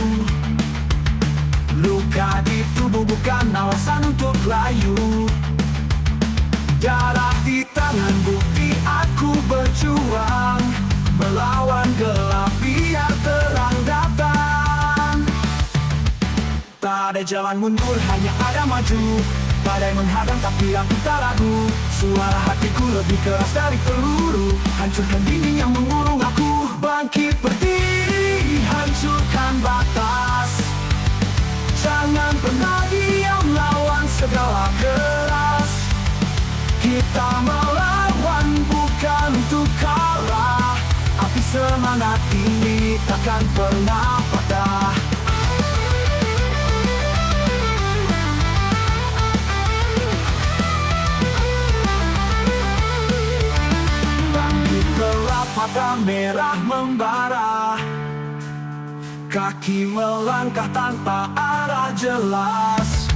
luka di tubuh bukan alasan untuk layu. Darah di tangan bukti aku berjuang, melawan gelap biar terang datang. Tak ada jalan mundur, hanya ada maju. Badai menghadang tapi aku tak ragu, suara hatiku lebih keras dari peluru. Hancurkan dinding yang mengurung aku, bangkit berdiri, hancurkan batas. Jangan pernah diam lawan segala keras. Kita melawan bukan untuk kalah, api semangat ini takkan pernah patah. Bangkit gelap, mata merah membara, kaki melangkah tanpa arah jelas.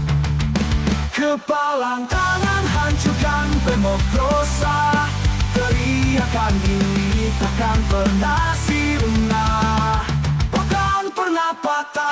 Kepalan tangan hancurkan tembok dosa, teriakan ini takkan pernah sirna, takkan pernah patah.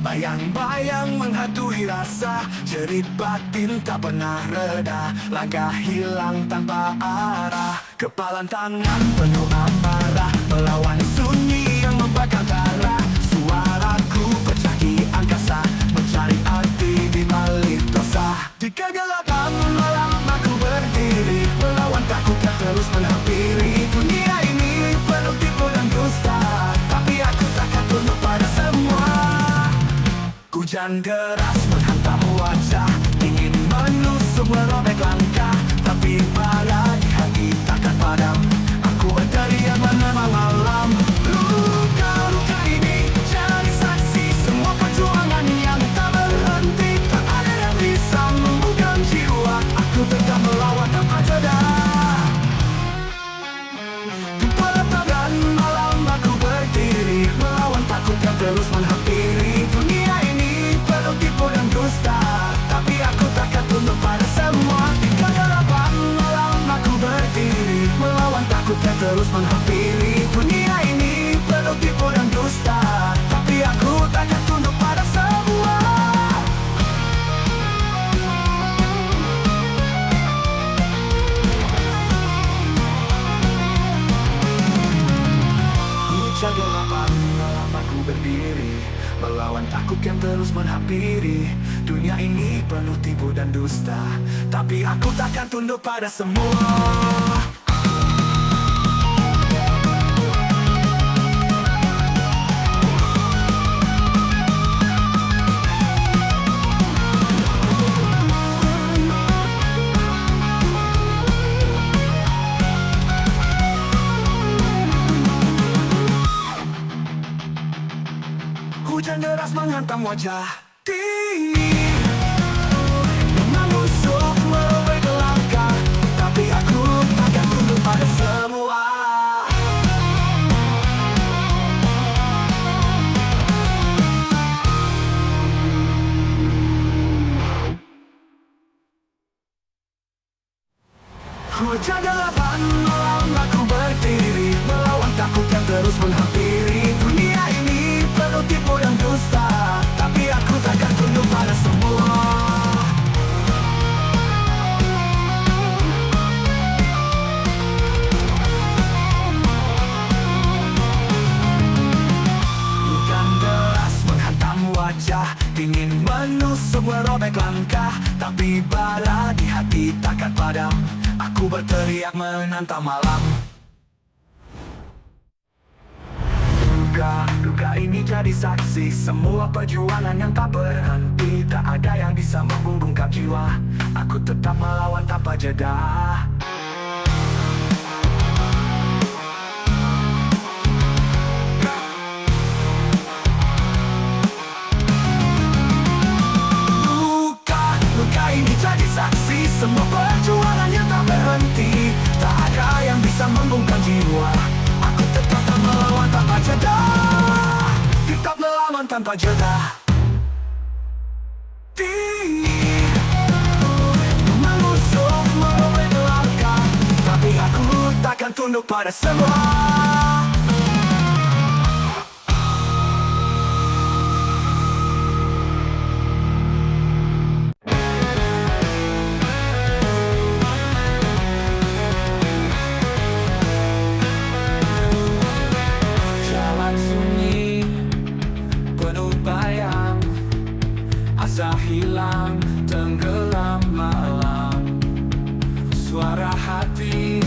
Bayang-bayang menghantui rasa, jerit batin tak pernah reda, langkah hilang tanpa arah, kepalan tangan penuh amarah. Hujan deras menghantam wajah, ingin menusuk merobek langkah, tapi pada di hati takkan padam. Aku berteriak menerima malam. Luka-luka ini jadi saksi semua perjuangan yang tak berhenti. Tak ada yang bisa membuka jiwa, aku tetap melawan tanpa jeda. Di pelataran malam aku berdiri, melawan takut yang terus menghampiri. Dunia ini penuh tipu dan dusta, tapi aku takkan tunduk pada semua. Di kegelapan malam aku berdiri, melawan takut yang terus menghampiri. Dunia ini penuh tipu dan dusta, tapi aku takkan tunduk pada semua. Hujan gelapan malam aku berdiri, melawan takut yang terus menghampiri. Dunia ini penuh tipu dan dusta, tapi aku takkan tunduk pada semua. Hujan deras menghantam wajah, menusuk merobek langkah, tapi aku takkan tunduk pada semua. Hujan gelapan malam aku berdiri, melawan takut yang terus menghampiri. Dunia ini penuh tipu dan dusta, tapi aku takkan tunduk pada semua. Hujan deras menghantam wajah, ingin menusuk merobek langkah, tapi bara di hati takkan padam. Aku berteriak menantang malam. Duka ini jadi saksi semua perjuangan yang tak berhenti. Tak ada yang bisa membungkam jiwa, aku tetap melawan tanpa jeda. Luka ini jadi saksi semua perjuangan yang tak berhenti. Tak ada yang bisa membungkam jiwa, aku tetap melawan tanpa jeda. Tetap melawan tanpa jeda. Menusuk merobek langkah, tapi aku takkan tunduk pada semua. Asa hilang, tenggelam malam. Suara hati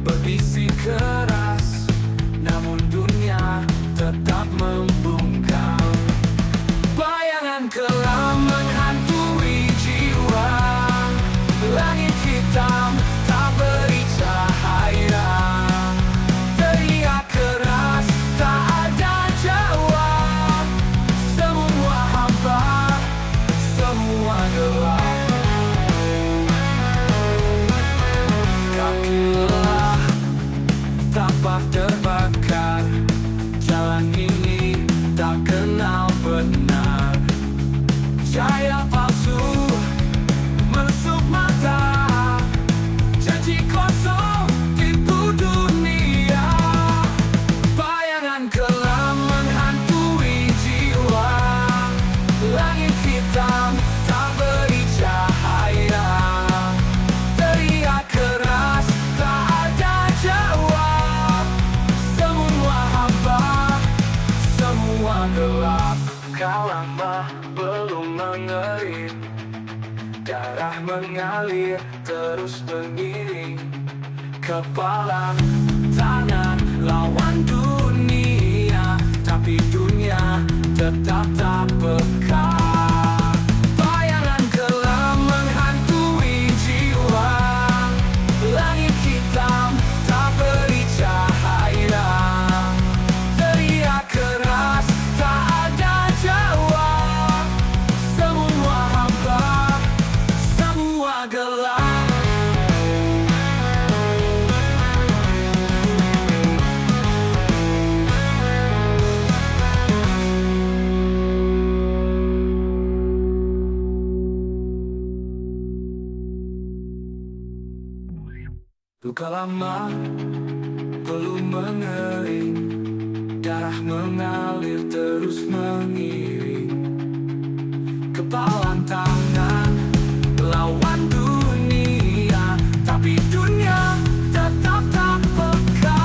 berbisik keras, namun dunia tetap membungkam. Bayangan kelam menghantui jiwa, langit hitam tak beri cahaya. Teriak keras, tak ada jawab. Semua hampa, semua gelap. Kaki lelah, tapak terbakar. Jalan ini tak kenal benar. Cahaya palsu menusuk mata, janji kosong tipu dunia. Bayangan kelam menghantui jiwa, langit hitam tak beri cahaya. Teriak keras, tak ada jawab. Semua hampa, semua gelap. Kau lama belum mengerim, darah mengalir terus mengiring. Kepala, tangan lawan dunia, tapi dunia tetap tak peka. Luka lama belum mengering, darah mengalir terus mengiring. Kepalan tangan lawan dunia, tapi dunia tetap tak peka.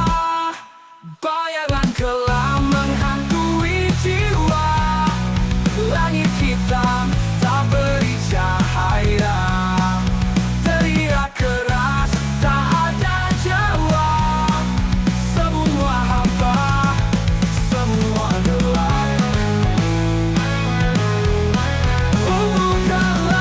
Bayangan kelam menghantui jiwa, langit hitam tak beri cahaya. Teriak keras tak ada jawab, semua hampa, semua gelap. Gelap,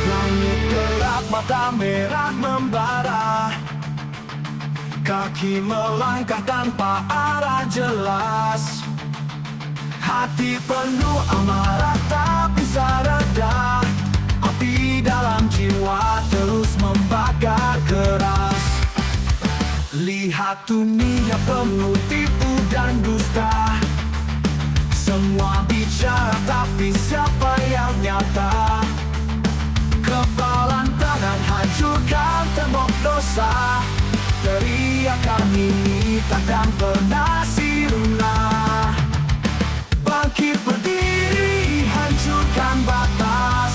langit gelap, mata merah membara, kaki melangkah tanpa arah jelas. Hati penuh amarah tak bisa reda, api dalam jiwa terus membakar keras. Lihat dunia penuh tipu dan dusta, semua bicara tapi siapa yang nyata? Kepalan tangan hancurkan tembok dosa, teriakan ini takkan pernah sirna. Bangkit berdiri, hancurkan batas,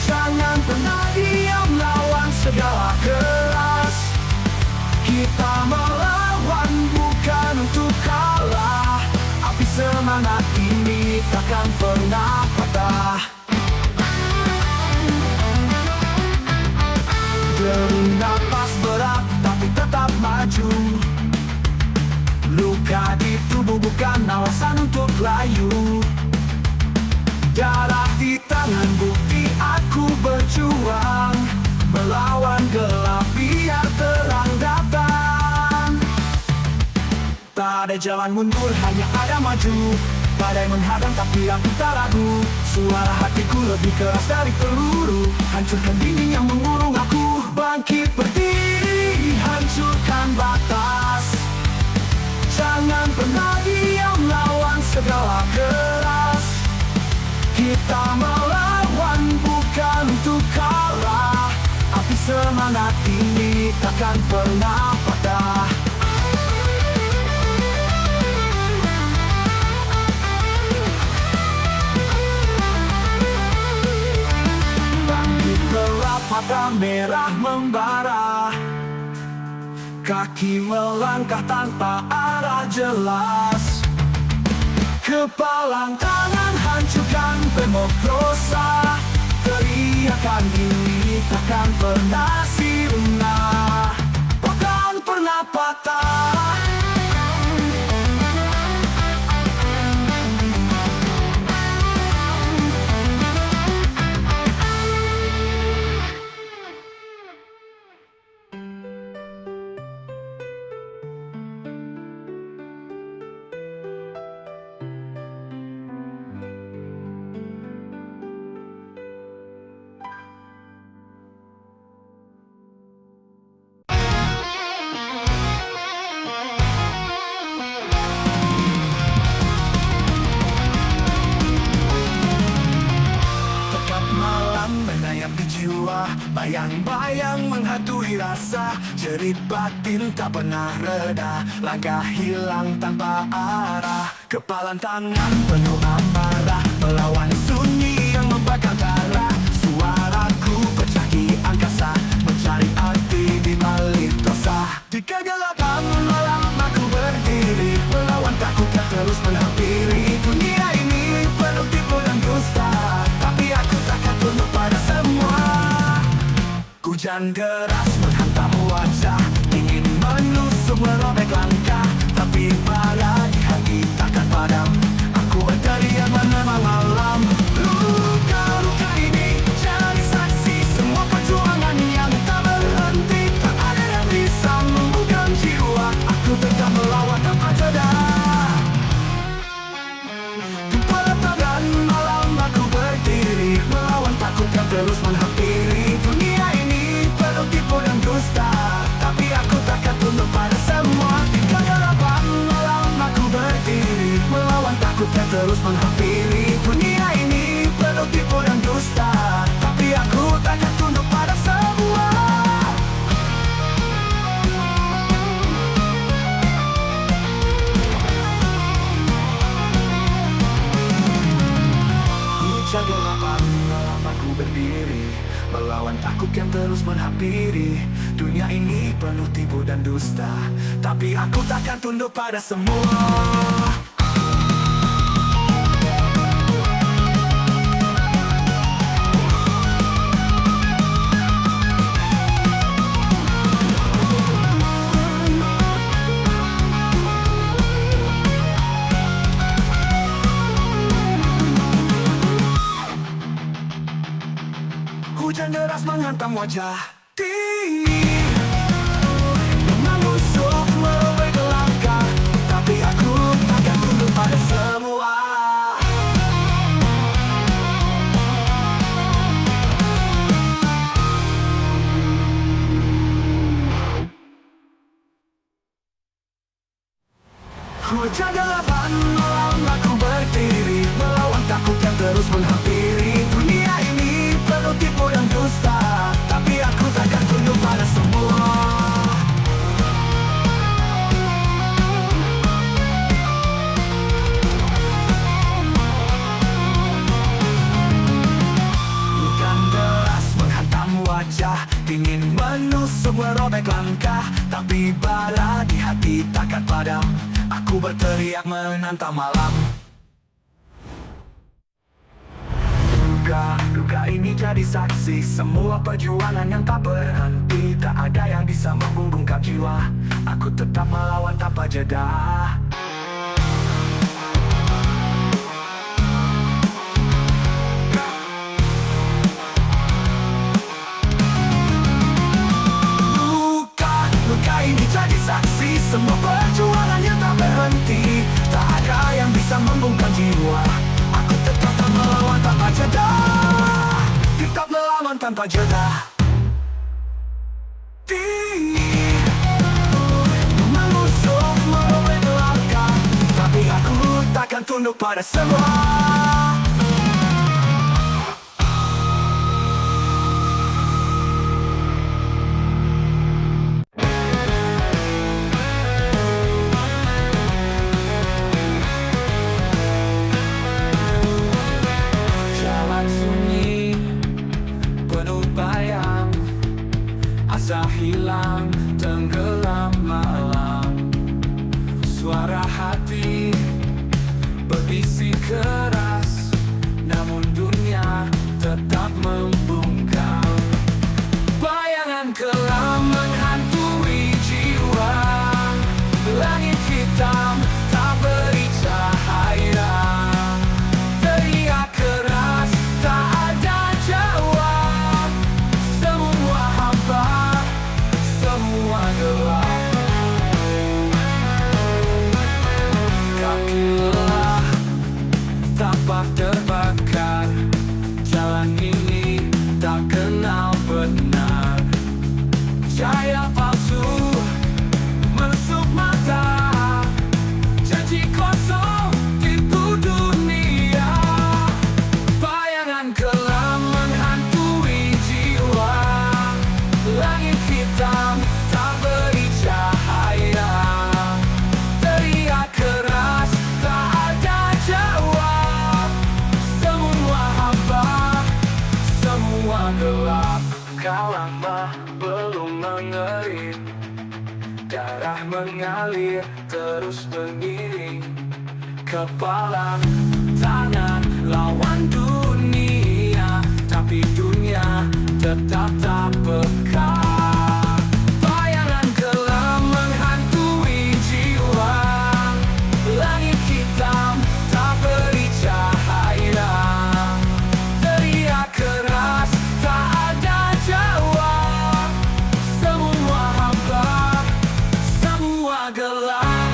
jangan pernah diam lawan segala keras. Kita melawan bukan untuk kalah, api semangat ini takkan pernah patah. Derung napas berat tapi tetap maju, luka di tubuh bukan alasan untuk layu. Darah di tangan bukti aku berjuang, melawan gelap biar terang datang. Tak ada jalan mundur, hanya ada maju. Badai menghadang tapi aku tak ragu, suara hatiku lebih keras dari peluru. Hancurkan dinding yang mengurung aku, bangkit berdiri, hancurkan batas. Jangan pernah diam lawan segala keras. Kita melawan bukan untuk kalah, api semangat ini takkan pernah patah. Bangkit gelap, mata merah membara, kaki melangkah tanpa arah jelas. Kepalan tangan hancurkan tembok dosa, teriakan ini takkan pernah sirna, takkan pernah patah. Bayang-bayang menghantui rasa, jerit batin tak pernah reda, langkah hilang tanpa arah. Kepalan tangan penuh amarah, melawan sunyi yang membakar darah. Suaraku pecah di angkasa, mencari arti di balik dosa. Di kegelapan malam aku berdiri, melawan takut yang terus menghampiri. Dunia ini penuh tipu dan dusta, tapi aku takkan tunduk pada semua. Hujan deras menghantam wajah, ingin menusuk merobek langkah, tapi pada di hati takkan padam. Aku dari yang menemani malam. Luka-luka ini jadi saksi semua perjuangan yang tak berhenti. Tak ada yang bisa membuka jiwa, aku tetap melawan tanpa jeda. Di tangan malam aku berdiri, melawan takut yang terus Dunia ini penuh tipu dan dusta, tapi aku takkan tunduk pada semua. Hujan deras menghantam wajah menusuk merobek langkah, tapi aku takkan tunduk pada semua. Hujan delapan malam aku berdiri, melawan takut yang terus menghampiri. Dunia ini penuh tipu dan dusta, tapi aku takkan tunduk pada semua. Hujan deras menghantam wajah, dingin menusuk merobek langkah, tapi bara di hati takkan padam. Aku berteriak menantang malam. Duka ini jadi saksi semua perjuangan yang tak berhenti. Tak ada yang bisa membungkam jiwa, aku tetap melawan tanpa jeda. Luka ini jadi saksi semua perjuangan yang tak berhenti. Tak ada yang bisa membungkam jiwa, aku tetap melawan tanpa jeda. Tetap melawan tanpa jeda. Menusuk merobek langkah, tapi aku takkan tunduk pada semua. Asa hilang, tenggelam malam. Suara hati berbisik keras, namun dunia tetap membungkam. Bayangan kelam menghantui jiwa, langit hitam tak beri cahaya. Teriak keras, tak ada jawab. Semua hampa, semua gelap. Kaki lelah, tapak terbakar. Jalan ini tak kenal benar. Cahaya palsu menusuk mata, janji kosong tipu dunia. Bayangan kelam menghantui jiwa, langit hitam tak beri cahaya. Teriak keras, tak ada jawab. Semua hampa, semua gelap. Kau lama belum mengerit, darah mengalir terus mengiring. Kepala tangan lawan dunia, tapi dunia tetap tak peka. Bayangan kelam menghantui jiwa, langit hitam tak beri cahaya. Teriak keras, tak ada jawab. Semua hampa, semua gelap.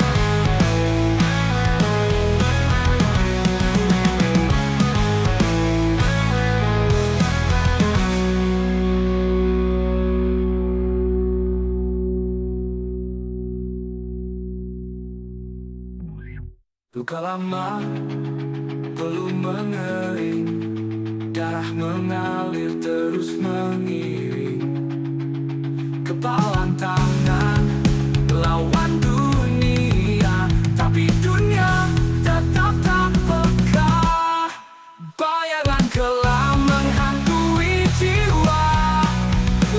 Luka lama belum mengering, darah mengalir terus mengiring. Kepalan tangan lawan dunia, tapi dunia tetap tak peka. Bayangan kelam menghantui jiwa,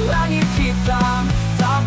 langit hitam tak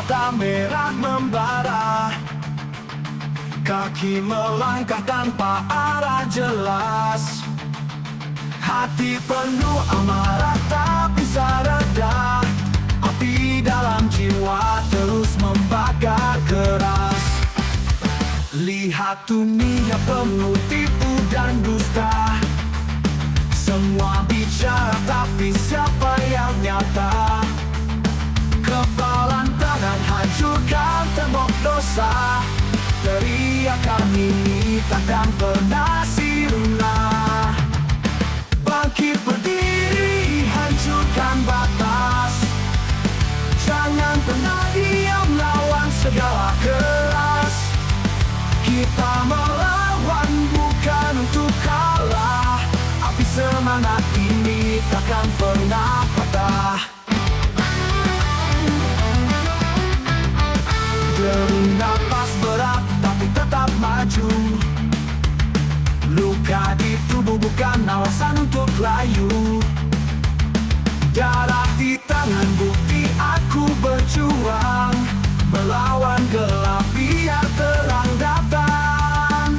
mata merah membara. Kaki melangkah tanpa arah jelas. Hati penuh amarah tak bisa reda. Api dalam jiwa terus membakar keras. Lihat dunia penuh tipu dan dusta. Semua bicara tapi siapa yang nyata? Kepalan tangan hancurkan tembok dosa. Teriakan ini takkan pernah sirna. Bangkit berdiri, hancurkan batas. Jangan pernah diam, lawan segala keras. Kita melawan bukan untuk kalah. Api semangat ini takkan pernah patah. Derung napas berat tapi tetap maju. Luka di tubuh bukan alasan untuk layu. Darah di tangan bukti aku berjuang. Melawan gelap biar terang datang.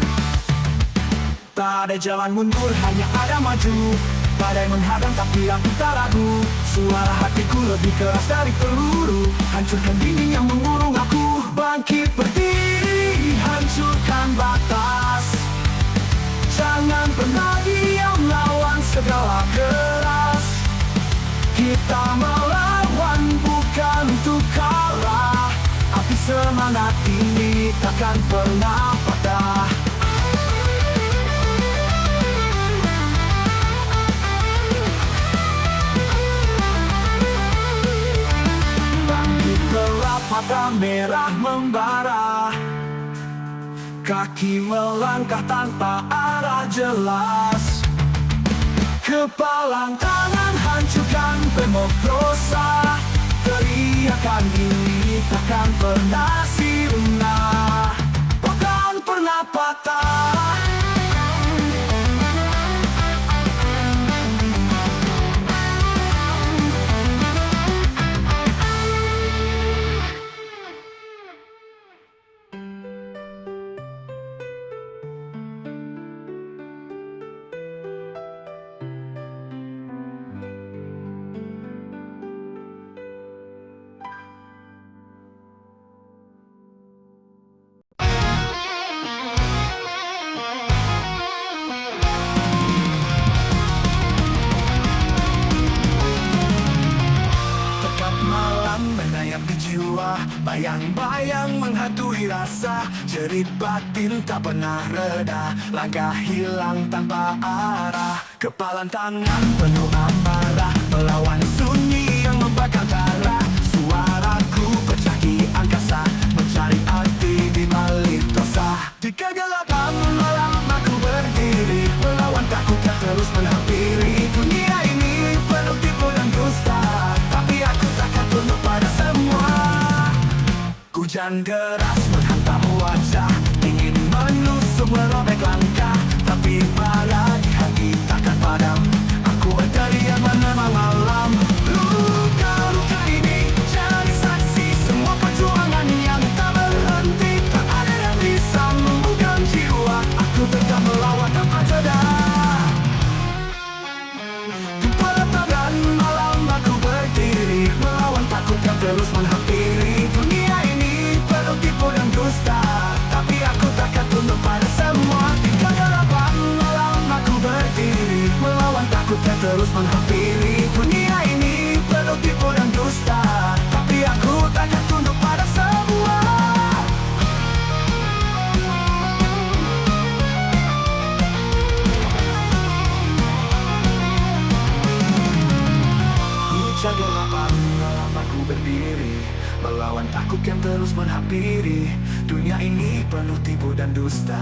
Tak ada jalan mundur, hanya ada maju. Badai menghadang tapi aku tak ragu. Suara hatiku lebih keras dari peluru. Hancurkan dinding yang mengurung aku. Bangkit berdiri, hancurkan batas. Jangan pernah diam, lawan segala keras. Kita melawan bukan untuk kalah. Api semangat ini takkan pernah patah. Bangkit gelap, mata merah membara. Kaki melangkah tanpa arah jelas. Kepalang tangan hancurkan tembok dosa. Teriakan ini takkan pernah sirna. Takkan pernah patah. Menayap di jiwa, bayang-bayang menghantui rasa. Jerit batin tak pernah reda, langkah hilang tanpa arah. Kepalan tangan penuh amarah, melawan sunyi yang membakar darah. Suaraku pecah di angkasa, mencari arti di balik dosa. Di kegelapan malam aku berdiri, melawan takut yang terus menghampiri. Dunia ini penuh tipu dan dusta, tapi aku takkan tunduk pada semua. Hujan deras menghantam wajah, ingin menusuk merobek langkah, tapi pada di hati takkan padam. Aku berteriak menerima malam. Luka-luka ini jadi saksi semua perjuangan yang tak berhenti. Tak ada yang bisa membuka jiwa, aku tetap melawan tanpa jeda. Tangan malam aku berdiri, melawan takut yang terus menghampiri. Dunia ini penuh tipu dan dusta, tapi aku takkan tunduk pada semua. Di kegelapan malam aku berdiri, melawan takut yang terus menghampiri. Dunia ini penuh tipu dan dusta, tapi aku takkan tunduk pada semua. Kegelapan malam aku berdiri, melawan takut yang terus menghampiri. Dunia ini penuh tipu dan dusta,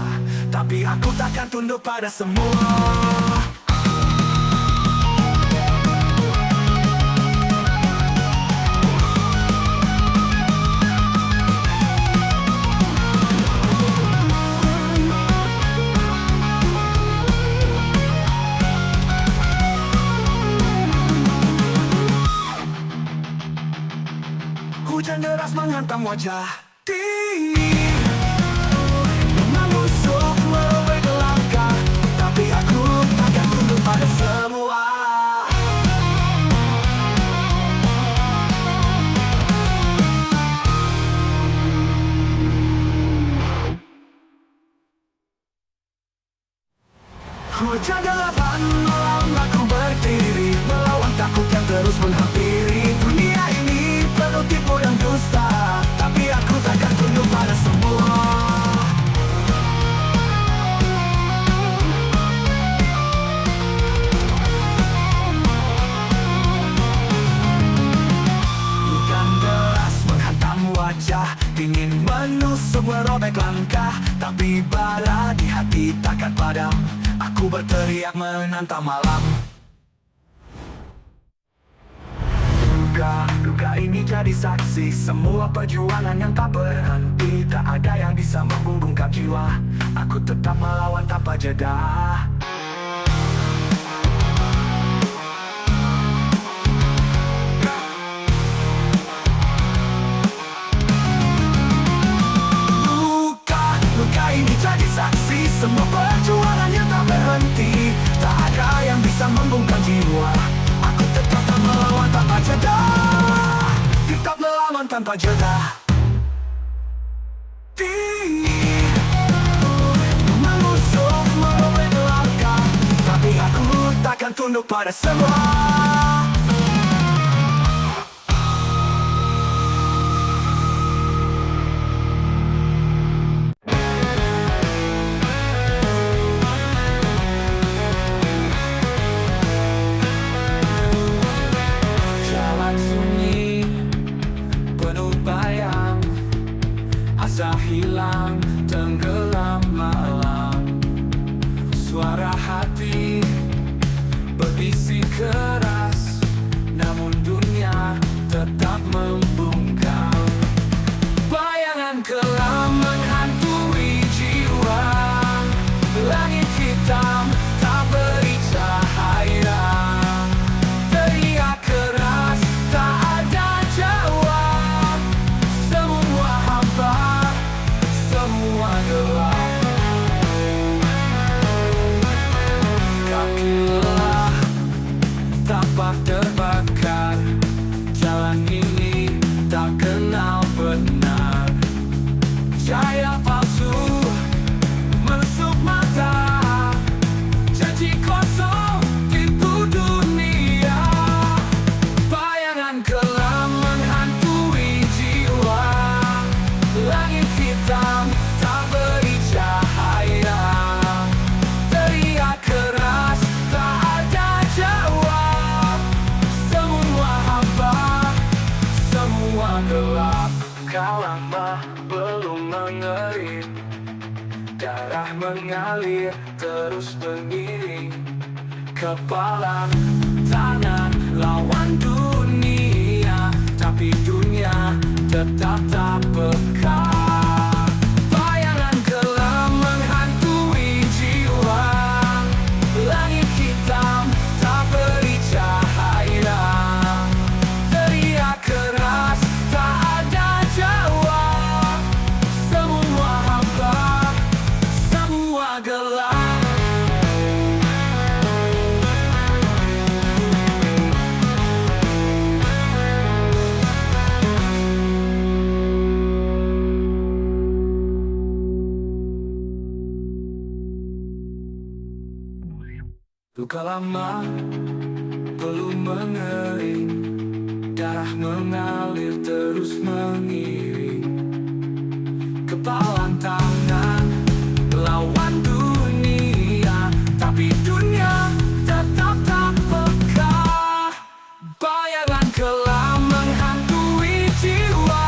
tapi aku takkan tunduk pada semua. Hujan deras deras menghantam wajah. Menusuk merobek langkah, tapi aku takkan tunduk pada semua. Hujan delapan malam aku berdiri, melawan takut yang terus menghampiri. Dunia ini penuh tipu dan dusta, tapi aku takkan tunduk pada semua. Hujan deras menghantam wajah, dingin menusuk merobek langkah, tapi bara di hati takkan padam. Aku berteriak menantang malam. Duga ini jadi saksi semua perjuangan yang tak berhenti. Tak ada yang bisa membungkam jiwa. Aku tetap melawan tanpa jeda. Luka ini jadi saksi semua perjuangan yang tak berhenti. Tak ada yang bisa membungkam jiwa. Aku tetap melawan tanpa jeda. Tetap melawan tanpa jeda. Menusuk merobek langkah, tapi aku takkan tunduk pada semua. Asa hilang, tenggelam malam. Suara hati berbisik keras, namun dunia tetap membungkam. Bayangan kelam menghantui jiwa. Langit hitam tak beri cahaya. Teriak keras tak ada jawab. Semua hampa, semua gelap. Kaki lelah, tapak terbakar. Jalan ini tak kenal benar. Cahaya palsu menusuk mata. Janji kosong tipu dunia. Bayangan kelam menghantui jiwa. Langit hitam tak beri cahaya. Teriak keras tak ada jawab. Semua hampa, semua gelap. Kau lama belum mengerim. Darah mengalir terus mengiring. Kepalan tangan lawan dunia, tapi dunia tetap tak peka. Bayangan kelam menghantui jiwa. Langit hitam tak beri cahaya. Teriak keras tak ada jawab. Semua hampa, semua gelap. Luka lama belum mengering. Darah mengalir terus mengiring. Kepalan tangan lawan dunia, tapi dunia tetap tak peka. Bayangan kelam menghantui jiwa.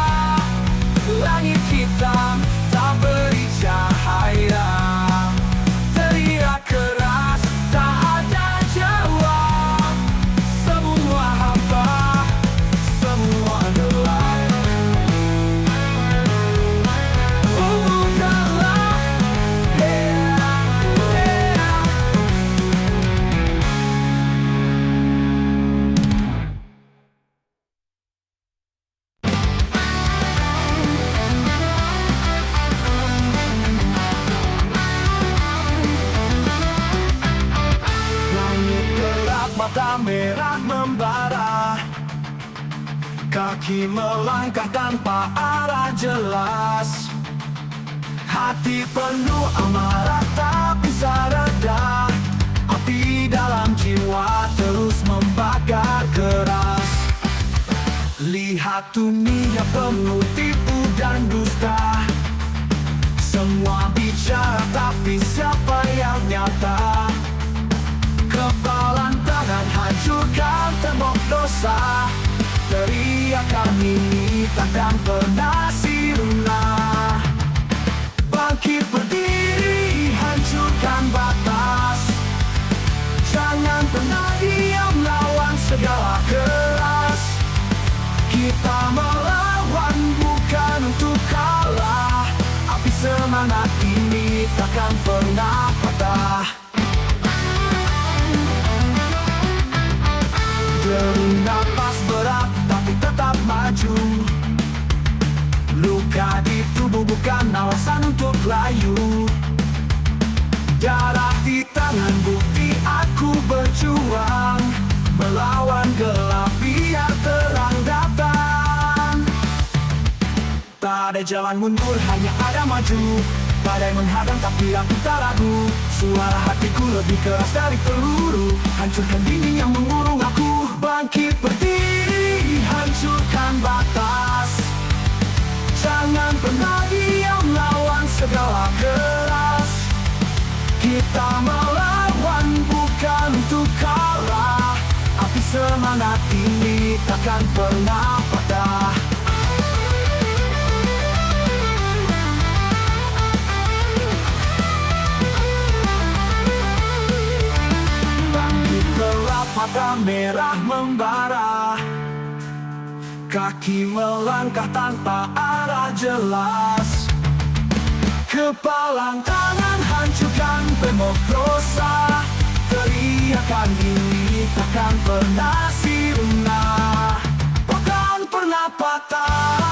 Langit hitam tak beri cahaya. Teriak keras tak ada jawab. Semua hampa, semua gelap. mata merah membara. Kaki melangkah tanpa arah jelas. Hati penuh amarah tak bisa reda. Api dalam jiwa terus membakar keras. Lihat dunia penuh tipu dan dusta. Semua bicara tapi siapa yang nyata? Kepalan tangan hancurkan tembok dosa. Teriakan ini takkan pernah sirna. Bangkit berdiri, hancurkan batas. Jangan pernah diam lawan segala keras. Kita melawan bukan untuk kalah. Api semangat ini takkan pernah patah. Dering napas berat tapi tetap maju. Luka di tubuh bukan alasan untuk layu. Darah di tangan bukti aku berjuang. Melawan gelap biar terang datang. Tak ada jalan mundur, hanya ada maju. Badai menghadang tapi aku tak ragu. Suara hatiku lebih keras dari peluru. Hancurkan dinding yang mengurung aku. Bangkit berdiri, hancurkan batas. Jangan pernah diam lawan segala keras. Kita melawan bukan untuk kalah. Api semangat ini takkan pernah patah. Bangkit gelap, mata merah membara. Kaki melangkah tanpa arah jelas. Kepalang tangan hancurkan tembok dosa. Teriakan ini takkan pernah sirna. Takkan pernah patah.